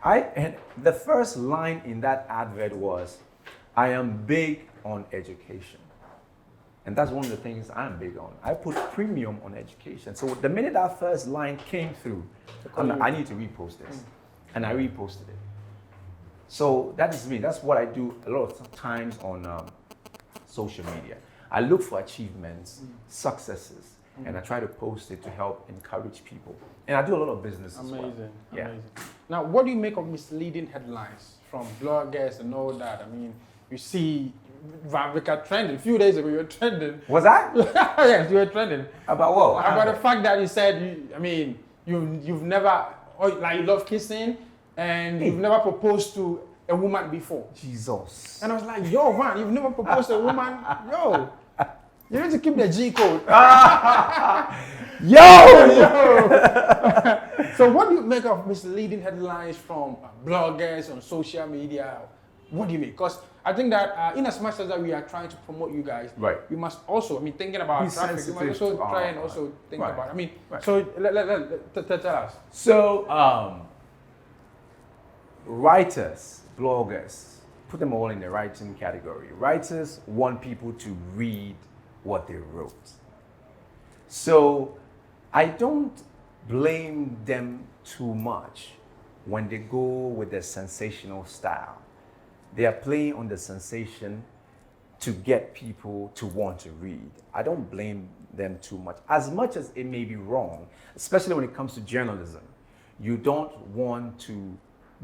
And the first line in that advert was, I am big on education. And that's one of the things I'm big on. I put premium on education. So the minute that first line came through, I'm like, I need to repost this. And I reposted it. So that is me. That's what I do a lot of times on social media. I look for achievements, successes, and I try to post it to help encourage people. And I do a lot of business as well. Amazing. Yeah. Amazing. Now, what do you make of misleading headlines from bloggers and all that? I mean, you see Vicker trending. A few days ago, you were trending. Was I? Yes, you were trending. About what? About the fact that you said, you've never, you love kissing, and you've never proposed to a woman before. Jesus. And I was like, yo, man, you've never proposed to a woman? Yo, you need to keep the G code. Yo! So what do you make of misleading headlines from bloggers on social media? What do you make? Because I think that in as much as that we are trying to promote you guys, Right. we must also, thinking about Be traffic, we must sensitive also to try and our- also think right. about it. Right. So tell us. So, writers, bloggers, put them all in the writing category. Writers want people to read what they wrote. So, I don't blame them too much when they go with the sensational style. They are playing on the sensation to get people to want to read. I don't blame them too much as it may be wrong, especially when it comes to journalism. You don't want to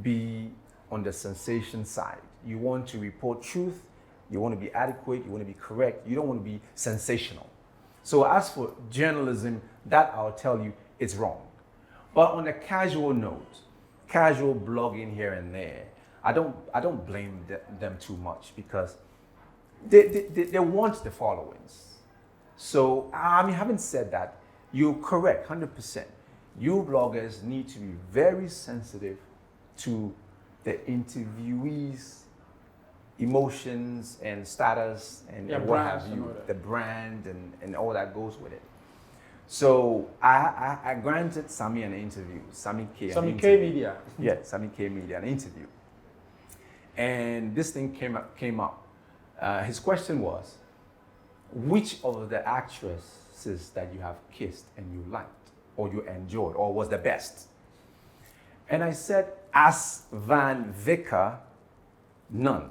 be on the sensation side. You want to report truth, you want to be adequate, you want to be correct, you don't want to be sensational. So as for journalism, that I'll tell you, it's wrong. But on a casual note, casual blogging here and there, I don't blame them too much because they want the followings. So, having said that, you're correct, 100%. You bloggers need to be very sensitive to the interviewees' emotions and status and what have you, the brand and all that goes with it. So I granted Sammy an interview, Sammy Kyei Media. Yeah, Sammy Kyei Media, an interview. And this thing came up. His question was, which of the actresses that you have kissed and you liked or you enjoyed or was the best? And I said, as Van Vicker, none.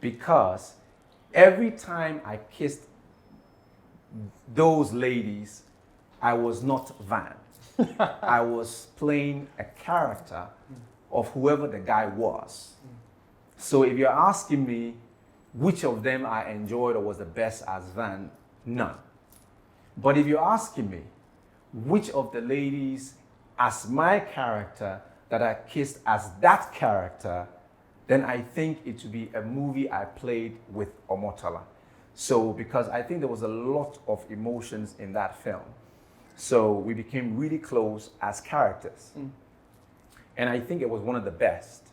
Because every time I kissed those ladies, I was not Van. I was playing a character of whoever the guy was. So if you're asking me which of them I enjoyed or was the best as Van, none. But if you're asking me which of the ladies as my character that I kissed as that character, then I think it would be a movie I played with Omotala. So, because I think there was a lot of emotions in that film. So we became really close as characters. And I think it was one of the best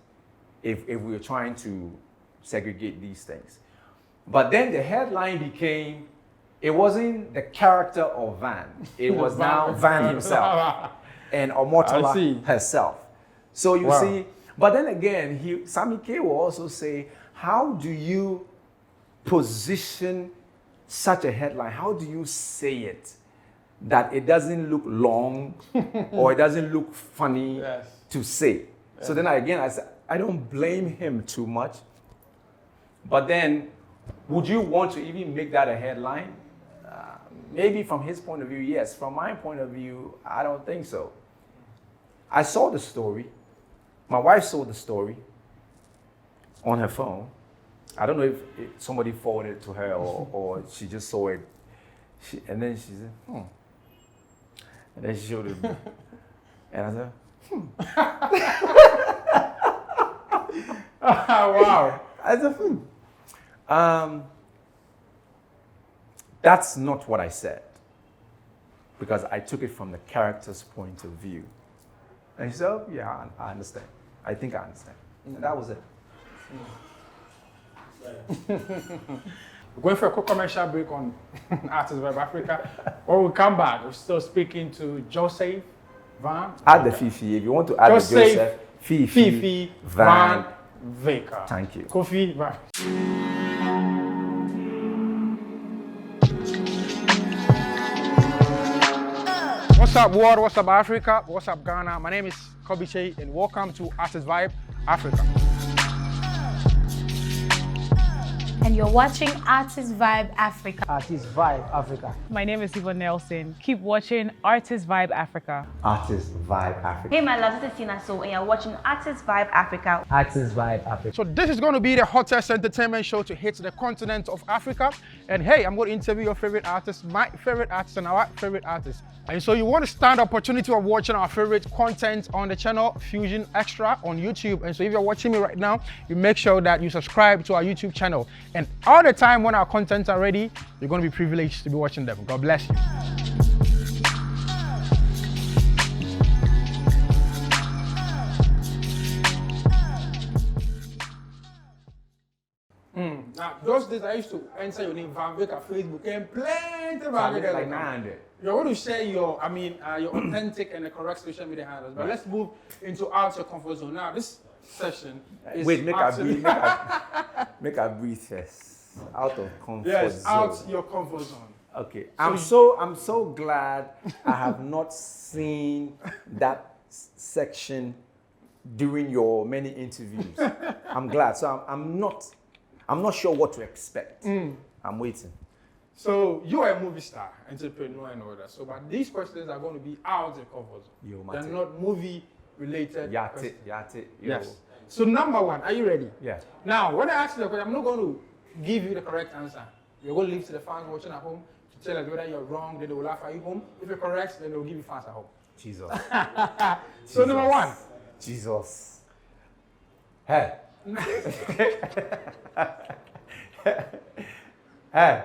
if we were trying to segregate these things. But then the headline became, it wasn't the character of Van. It was now Van himself and Omotala herself. So you see, but then again, Sammy K will also say, how do you position such a headline? How do you say it that it doesn't look long or it doesn't look funny to say? So then I said, I don't blame him too much. But then, would you want to even make that a headline? Maybe from his point of view, yes. From my point of view, I don't think so. I saw the story. My wife saw the story on her phone. I don't know if somebody forwarded it to her or she just saw it. And then she said, And then she showed it to me. And I said, Wow. I said, that's not what I said. Because I took it from the character's point of view. And he said, oh, yeah, I understand. I think I understand. And that was it. We're going for a quick commercial break on Artist Vibe Africa. When we come back, we're still speaking to Joseph Van. Add the Fifi. If you want to add the Joseph, Fifi Van Vicker. Thank you. Kofi Van. What's up, world? What's up, Africa? What's up, Ghana? My name is Kobby Kyei, and welcome to Artist Vibe Africa. And you're watching Artist Vibe Africa. Artist Vibe Africa. My name is Yvonne Nelson. Keep watching Artist Vibe Africa. Artist Vibe Africa. Hey, my love, this is Tina So, and you're watching Artist Vibe Africa. Artist Vibe Africa. So this is going to be the hottest entertainment show to hit the continent of Africa. And hey, I'm going to interview your favorite artists, my favorite artists, and our favorite artists. And so you want to stand the opportunity of watching our favorite content on the channel Fusion Xtra on YouTube. And so if you're watching me right now, you make sure that you subscribe to our YouTube channel. And all the time when our contents are ready, you're going to be privileged to be watching them. God bless you. Now, those days I used to enter your name Van Vicker Facebook and plenty of Van Vicker. Like 900. You're going to share your, your authentic and the correct social media handles. But let's move into out your comfort zone. Now, this session is wait, make a breathe first. Out of comfort zone. Yes, out your comfort zone. Okay. I'm so glad I have not seen that section during your many interviews. I'm glad. So I'm not sure what to expect. I'm waiting. So you are a movie star, entrepreneur, and all that. So, but these questions are going to be out of your comfort zone. They're not movie related. Yate. Yes. So number one, are you ready? Yeah. Now, when I ask you the question, I'm not going to give you the correct answer. You're going to leave to the fans watching at home to tell us whether you're wrong, then they will laugh at you home. If you're correct, then they will give you fans at home. Jesus. So number one. Jesus. Hey. Hey.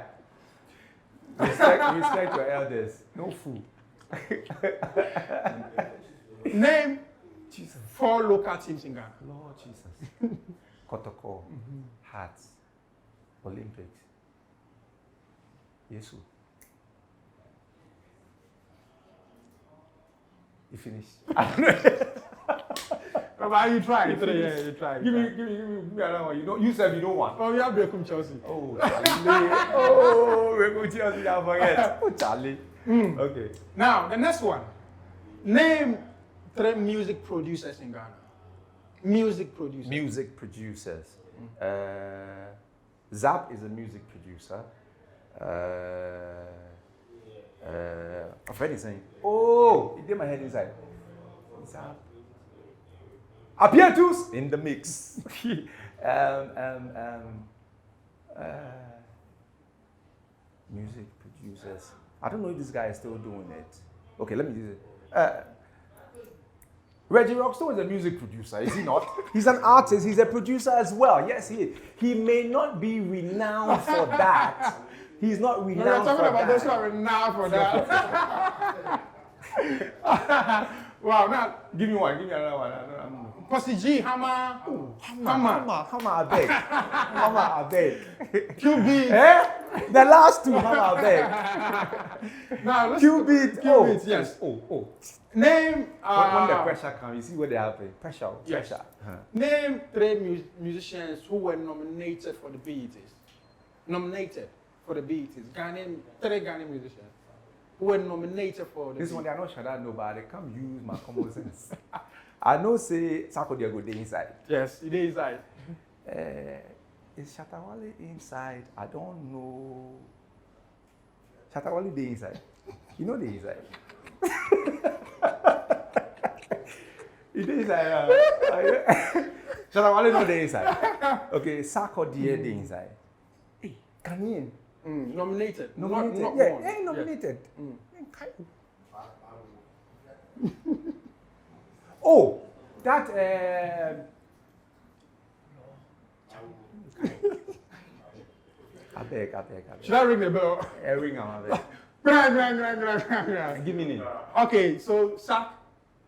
Respect your elders. No fool. Name 4 local teams in Ghana. Lord Jesus. Kotoko. Hearts. Olympics. Yesu. You finished. But you try. Yeah, you try. Give me another one. You said you don't want. Oh, you have Beckham Chelsea. Oh, Charlie. Oh, Beckham Chelsea. I forget. Oh, Charlie. Okay. Now, the next one. Name 3 music producers in Ghana. Music producers. Music producers. Zap is a music producer. I've heard it saying, oh, it did my head inside. Zap. Apietus in the mix. Music producers. I don't know if this guy is still doing it. Okay, let me do it. Reggie Rockstone is a music producer, is he not? He's an artist, he's a producer as well. Yes, he is. He may not be renowned for that. He's not renowned We're talking for about that. those who are renowned for that. Wow, now Give me one, give me another one. I don't know. Pussy G, Hammer. Hammer, I beg. Hammer, I beg. QB. Eh? The last two, Hammer, I beg. Now let's Q-Beat, Q-Beat, yes. Oh. Name. When the pressure comes, you see what they happen. Pressure. Yes. Huh. Name 3 musicians who were nominated for the BETs. Nominated for the BETs. 3 Ghanaian musicians who were nominated for the This BETs. one, they are not sure that I know, but they come use my common sense. I know say Sako they go there inside. Yes, it is inside. Is Shatawale inside? I don't know. Shatawale they inside. You know they inside. It is inside. Shatawale know they inside. Okay, Sako they inside. Hey, Ghanaian. Nominated. Nominated. Not Yeah, won. hey, nominated. Oh, that. I beg. Should I ring the bell? Ring on my Bang. Give me name. Okay, so Sack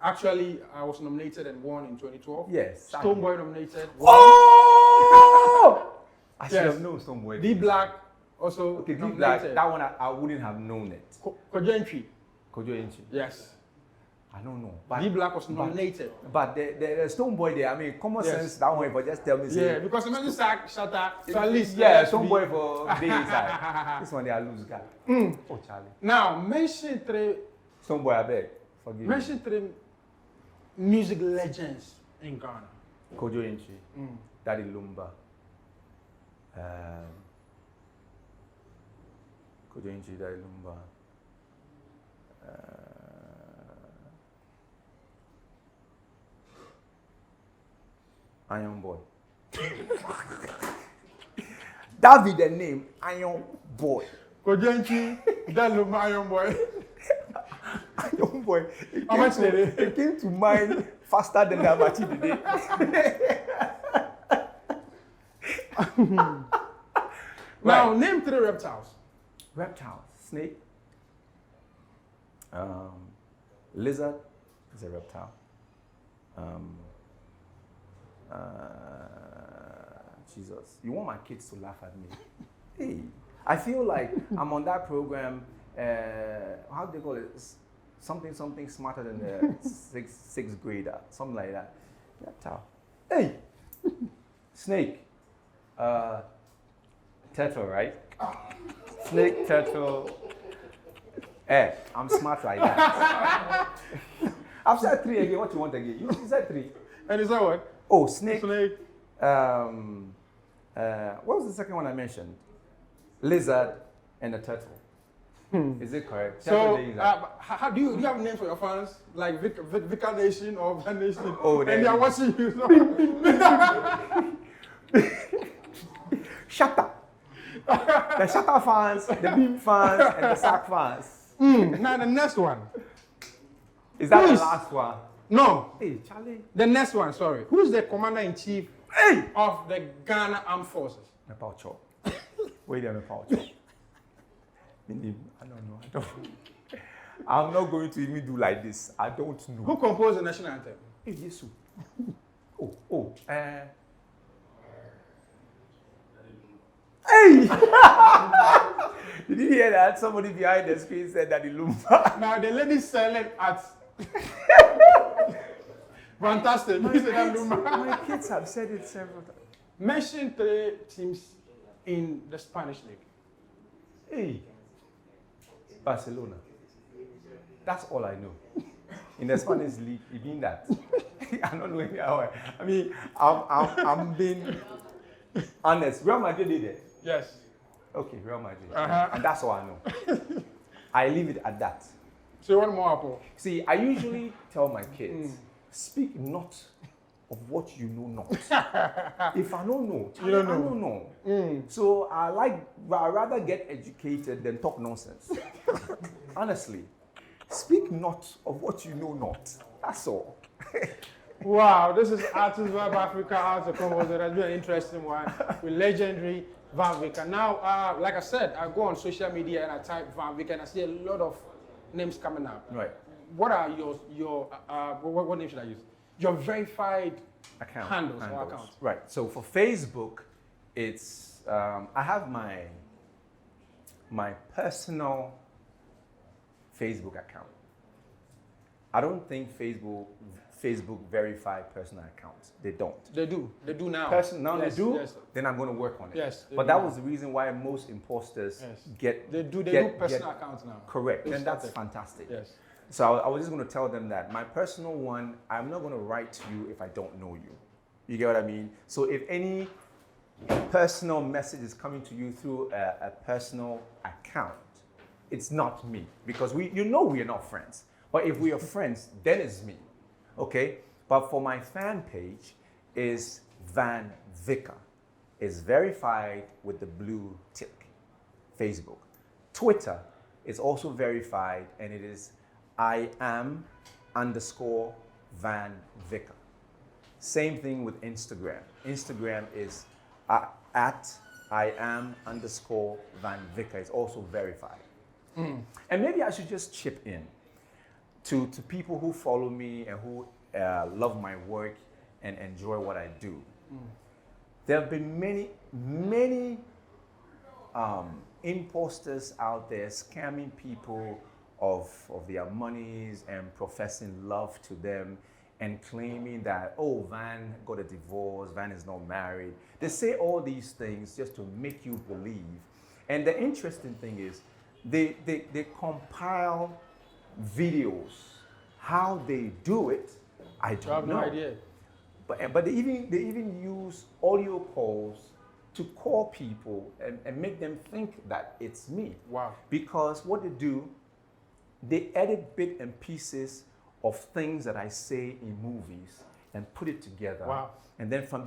actually was nominated and won in 2012. Yes. Stonebwoy nominated. Won. Oh! I should Yes. have known Stonebwoy. D Black also Okay, D nominated. Black. That one I wouldn't have known it. Kojentry. Kojo Inchi. Yes. I don't know. But D Black was nominated. But the Stonebwoy there, I mean, common Yes. sense, that one, but just tell me. Yeah, because imagine Sack, Shatter, so at least. Yeah, let's be- Stonebwoy for day inside. This one they are loose guy. Oh, Charlie. Now, mention 3 Stonebwoy, I beg. Forgive me. Mention 3 music legends in Ghana. Kojo Inchi. Daddy Lumba. Kojo Inchi, Daddy Lumba. Iron Boy. That be the name, Iron Boy. Kojentry, Daluma, Iron Boy. Iron Boy. How much did it? It came to mind faster than the Abachi today. Now, name 3 reptiles. Reptiles. Snake. Lizard is a reptile. Jesus, you want my kids to laugh at me? Hey, I feel like I'm on that program. How do they call it? Something smarter than the sixth grader, something like that. Reptile. Hey, snake. Turtle, right? Snake, turtle. I'm smart like that. I've said 3 again. What you want again? You said 3. And is that what? Oh, snake. Snake. What was the second one I mentioned? Lizard and a turtle. Is it correct? So, how do you have names for your fans? Like Vicker Nation or Van Nation? Oh, and they are watching you. Shut up. The Shatter fans, the Beam fans, and the Sack fans. Now the next one. Is that Please. the last one? No, Hey, Charlie. the next one. Sorry. Who's the commander-in-chief of the Ghana Armed Forces? Nepalcho. Wait a minute, Nepalcho. I don't know. I'm not going to even do like this. I don't know. Who composed the national anthem? Hey, Jesus. Hey! Did you hear that? Somebody behind the screen said that the Lumba. Now the lady selling at. Fantastic. You said that Luma. My kids have said it several times. Mention 3 teams in the Spanish league. Hey, Barcelona. That's all I know. In the Spanish league, it means that. I don't know any other. I mean, I'm being honest. Real Madrid did it. Yes. Okay, Real Madrid. Uh-huh. And that's all I know. I leave it at that. So you want more apple? See, I usually tell my kids, speak not of what you know not. If I don't know, You don't I don't know. So I rather get educated than talk nonsense. Honestly, Speak not of what you know not. That's all. Wow, this is Artist Vibe Africa Arts of Convo. It has been an interesting one with legendary Van Vicker. Now, like I said, I go on social media and I type Van Vicker and I see a lot of names coming up. Right. What are what name should I use? Your verified handles or accounts. Right. So for Facebook, it's I have my personal Facebook account. I don't think Facebook verify personal accounts. They don't. They do. They do now. Now Yes, they do. yes. Then I'm going to work on it. Yes, they But do that now. was the reason why most imposters get. They do personal accounts now. Correct. They And that's started. fantastic. Yes. So I was just going to tell them that my personal one, I'm not going to write to you if I don't know you. You get what I mean? So if any personal message is coming to you through a personal account, it's not me, because we are not friends. But if we are friends, then it's me. Okay? But for my fan page is Van Vicker. It's verified with the blue tick. Facebook. Twitter is also verified, and it is I am_Van Vicker. Same thing with Instagram. Instagram is at I am_Van Vicker. It's also verified. And maybe I should just chip in to people who follow me and who love my work and enjoy what I do. There have been many imposters out there scamming people of their monies and professing love to them and claiming that, oh, Van got a divorce, Van is not married. They say all these things just to make you believe. And the interesting thing is they compile videos. How they do it, I don't know. I have no idea. But they even use audio calls to call people and make them think that it's me. Wow. Because Because what they do, they edit bits and pieces of things that I say in movies and put it together. Wow. And then from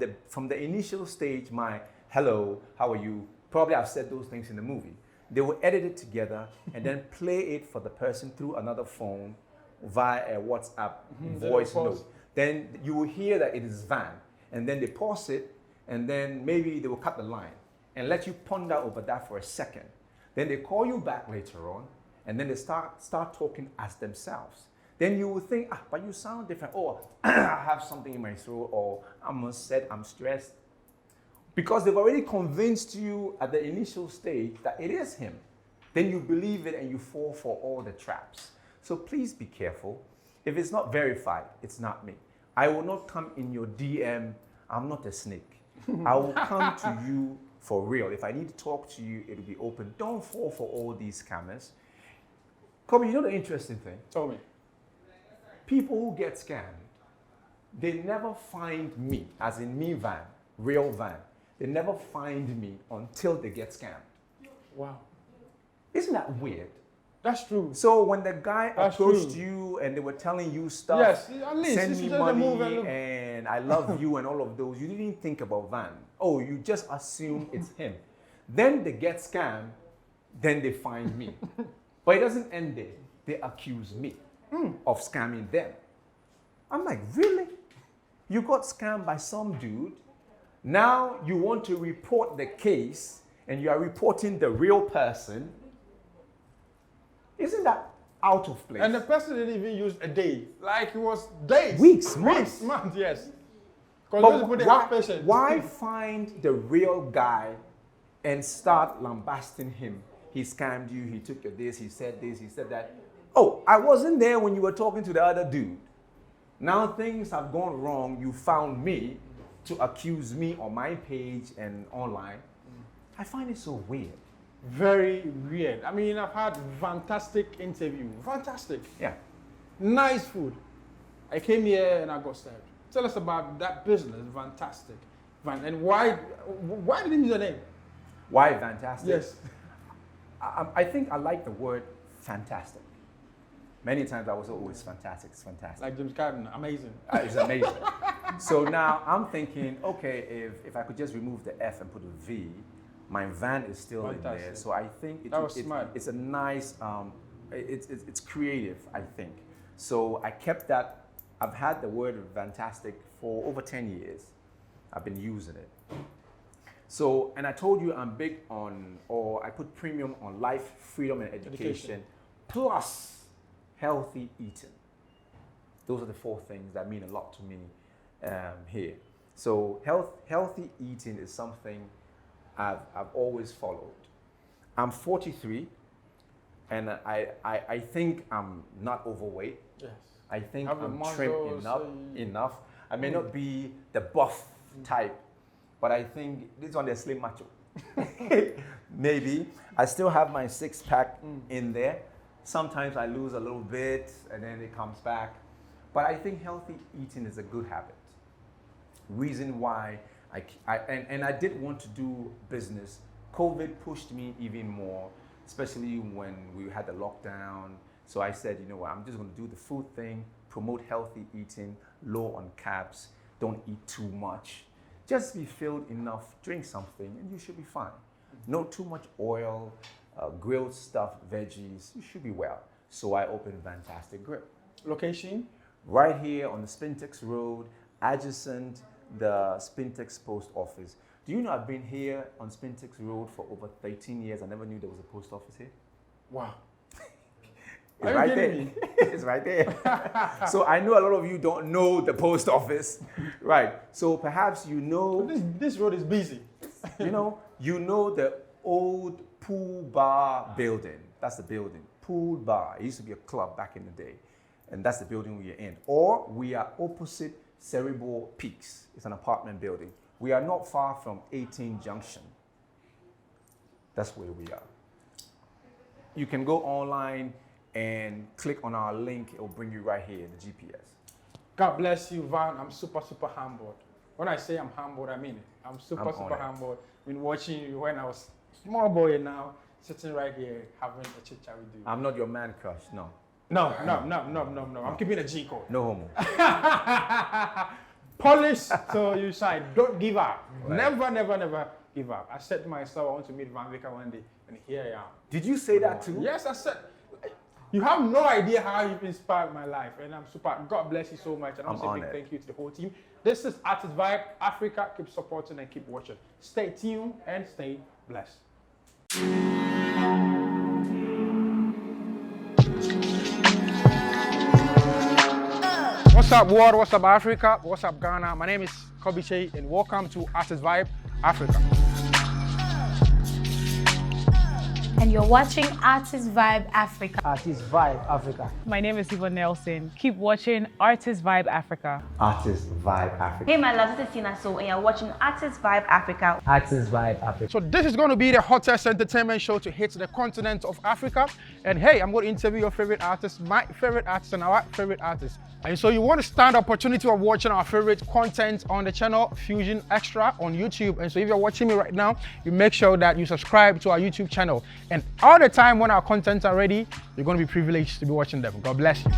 the initial stage, my hello, how are you? Probably I've said those things in the movie. They will edit it together and then play it for the person through another phone via a WhatsApp voice note. Then you will hear that it is Van, and then they pause it, and then maybe they will cut the line and let you ponder over that for a second. Then they call you back later on, and then they start talking as themselves. Then you will think, but you sound different. Or I have something in my throat, or I'm upset, I'm stressed. Because they've already convinced you at the initial stage that it is him. Then you believe it and you fall for all the traps. So please be careful. If it's not verified, it's not me. I will not come in your DM. I'm not a snake. I will come to you for real. If I need to talk to you, it'll be open. Don't fall for all these scammers. Kobby, you know the interesting thing? Tell me. People who get scammed, they never find me, as in me, Van, real Van. They never find me until they get scammed. Wow. Isn't that weird? That's true. So when the guy That's approached true. you and they were telling you stuff, Yes, at least send it's me just a move and money look. and I love you and all of those, you didn't think about Van. Oh, you just assume it's him. Then they get scammed, then they find me. But it doesn't end there. They accuse me of scamming them. I'm like, really? You got scammed by some dude. Now you want to report the case and you are reporting the real person. Isn't that out of place? And the person didn't even use a day. Like it was days. Weeks, months. Months, yes. Because those people, they have patience. Why find the real guy and start lambasting him? He scammed you, he took your this, he said that. Oh, I wasn't there when you were talking to the other dude. Now things have gone wrong. You found me to accuse me on my page and online. I find it so weird. Very weird. I mean, I've had fantastic interview. Fantastic. Yeah. Nice food. I came here and I got served. Tell us about that business. Fantastic. And why didn't you use the name? Why fantastic? Yes. I think I like the word fantastic. Many times I was always fantastic. It's fantastic. Like James Carden, amazing. It's amazing. So now I'm thinking, okay, if I could just remove the F and put a V, my Van is still in there. Fantastic. So I think That was smart. it's a nice it's creative, I think. So I kept that. I've had the word fantastic for over 10 years. I've been using it. So, and I told you I'm big on, or I put premium on life, freedom, and education. Plus healthy eating. Those are the 4 things that mean a lot to me here. So healthy eating is something I've always followed. I'm 43, and I think I'm not overweight. Yes. I think Have I'm the trim muscles, enough. I may not be the buff type, but I think this one is slim macho. Maybe. I still have my 6-pack in there. Sometimes I lose a little bit and then it comes back. But I think healthy eating is a good habit. Reason why I did want to do business. COVID pushed me even more, especially when we had the lockdown. So I said, you know what, I'm just going to do the food thing, promote healthy eating, low on carbs, don't eat too much. Just be filled enough, drink something, and you should be fine. No too much oil, grilled stuff, veggies, you should be well. So I opened Fantastic Grill. Location? Right here on the Spintex Road, adjacent the Spintex Post Office. Do you know I've been here on Spintex Road for over 13 years? I never knew there was a post office here. Wow. It's right there. It's right there. So I know a lot of you don't know the post office. Right. So perhaps you know. This road is busy. you know the old pool bar building. That's the building. Pool bar. It used to be a club back in the day. And that's the building we are in. Or we are opposite Cerebral Peaks. It's an apartment building. We are not far from 18 Junction. That's where we are. You can go online and click on our link. It will bring you right here, the GPS. God bless you, Van. I'm super humbled. When I say I'm humbled, I mean it. I'm super humbled. Been watching you when I was a small boy, and now sitting right here having a chit chat with you. I'm not your man crush, no. No. I'm keeping a G code. No homo. Polish so you shine. Don't give up. Right. Never give up. I said to myself, I want to meet Vicker one day, and here I am. Did you say that too? Yes, I said. You have no idea how you've inspired my life, and I'm super. God bless you so much, and I want to say a big thank you to the whole team. This is Artist Vibe Africa. Keep supporting and keep watching. Stay tuned and stay blessed. What's up, world? What's up, Africa? What's up, Ghana? My name is Kobby Kyei, and welcome to Artist Vibe Africa. And you're watching Artist Vibe Africa. Artist Vibe Africa. My name is Yvonne Nelson. Keep watching Artist Vibe Africa. Artist Vibe Africa. Hey my love, this is Tina So, and you're watching Artist Vibe Africa. Artist Vibe Africa. So this is going to be the hottest entertainment show to hit the continent of Africa. And hey, I'm going to interview your favorite artist, my favorite artist, and our favorite artist. And so you want to stand the opportunity of watching our favorite content on the channel Fusion Xtra on YouTube. And so if you're watching me right now, you make sure that you subscribe to our YouTube channel. And all the time when our contents are ready, you're going to be privileged to be watching them. God bless you.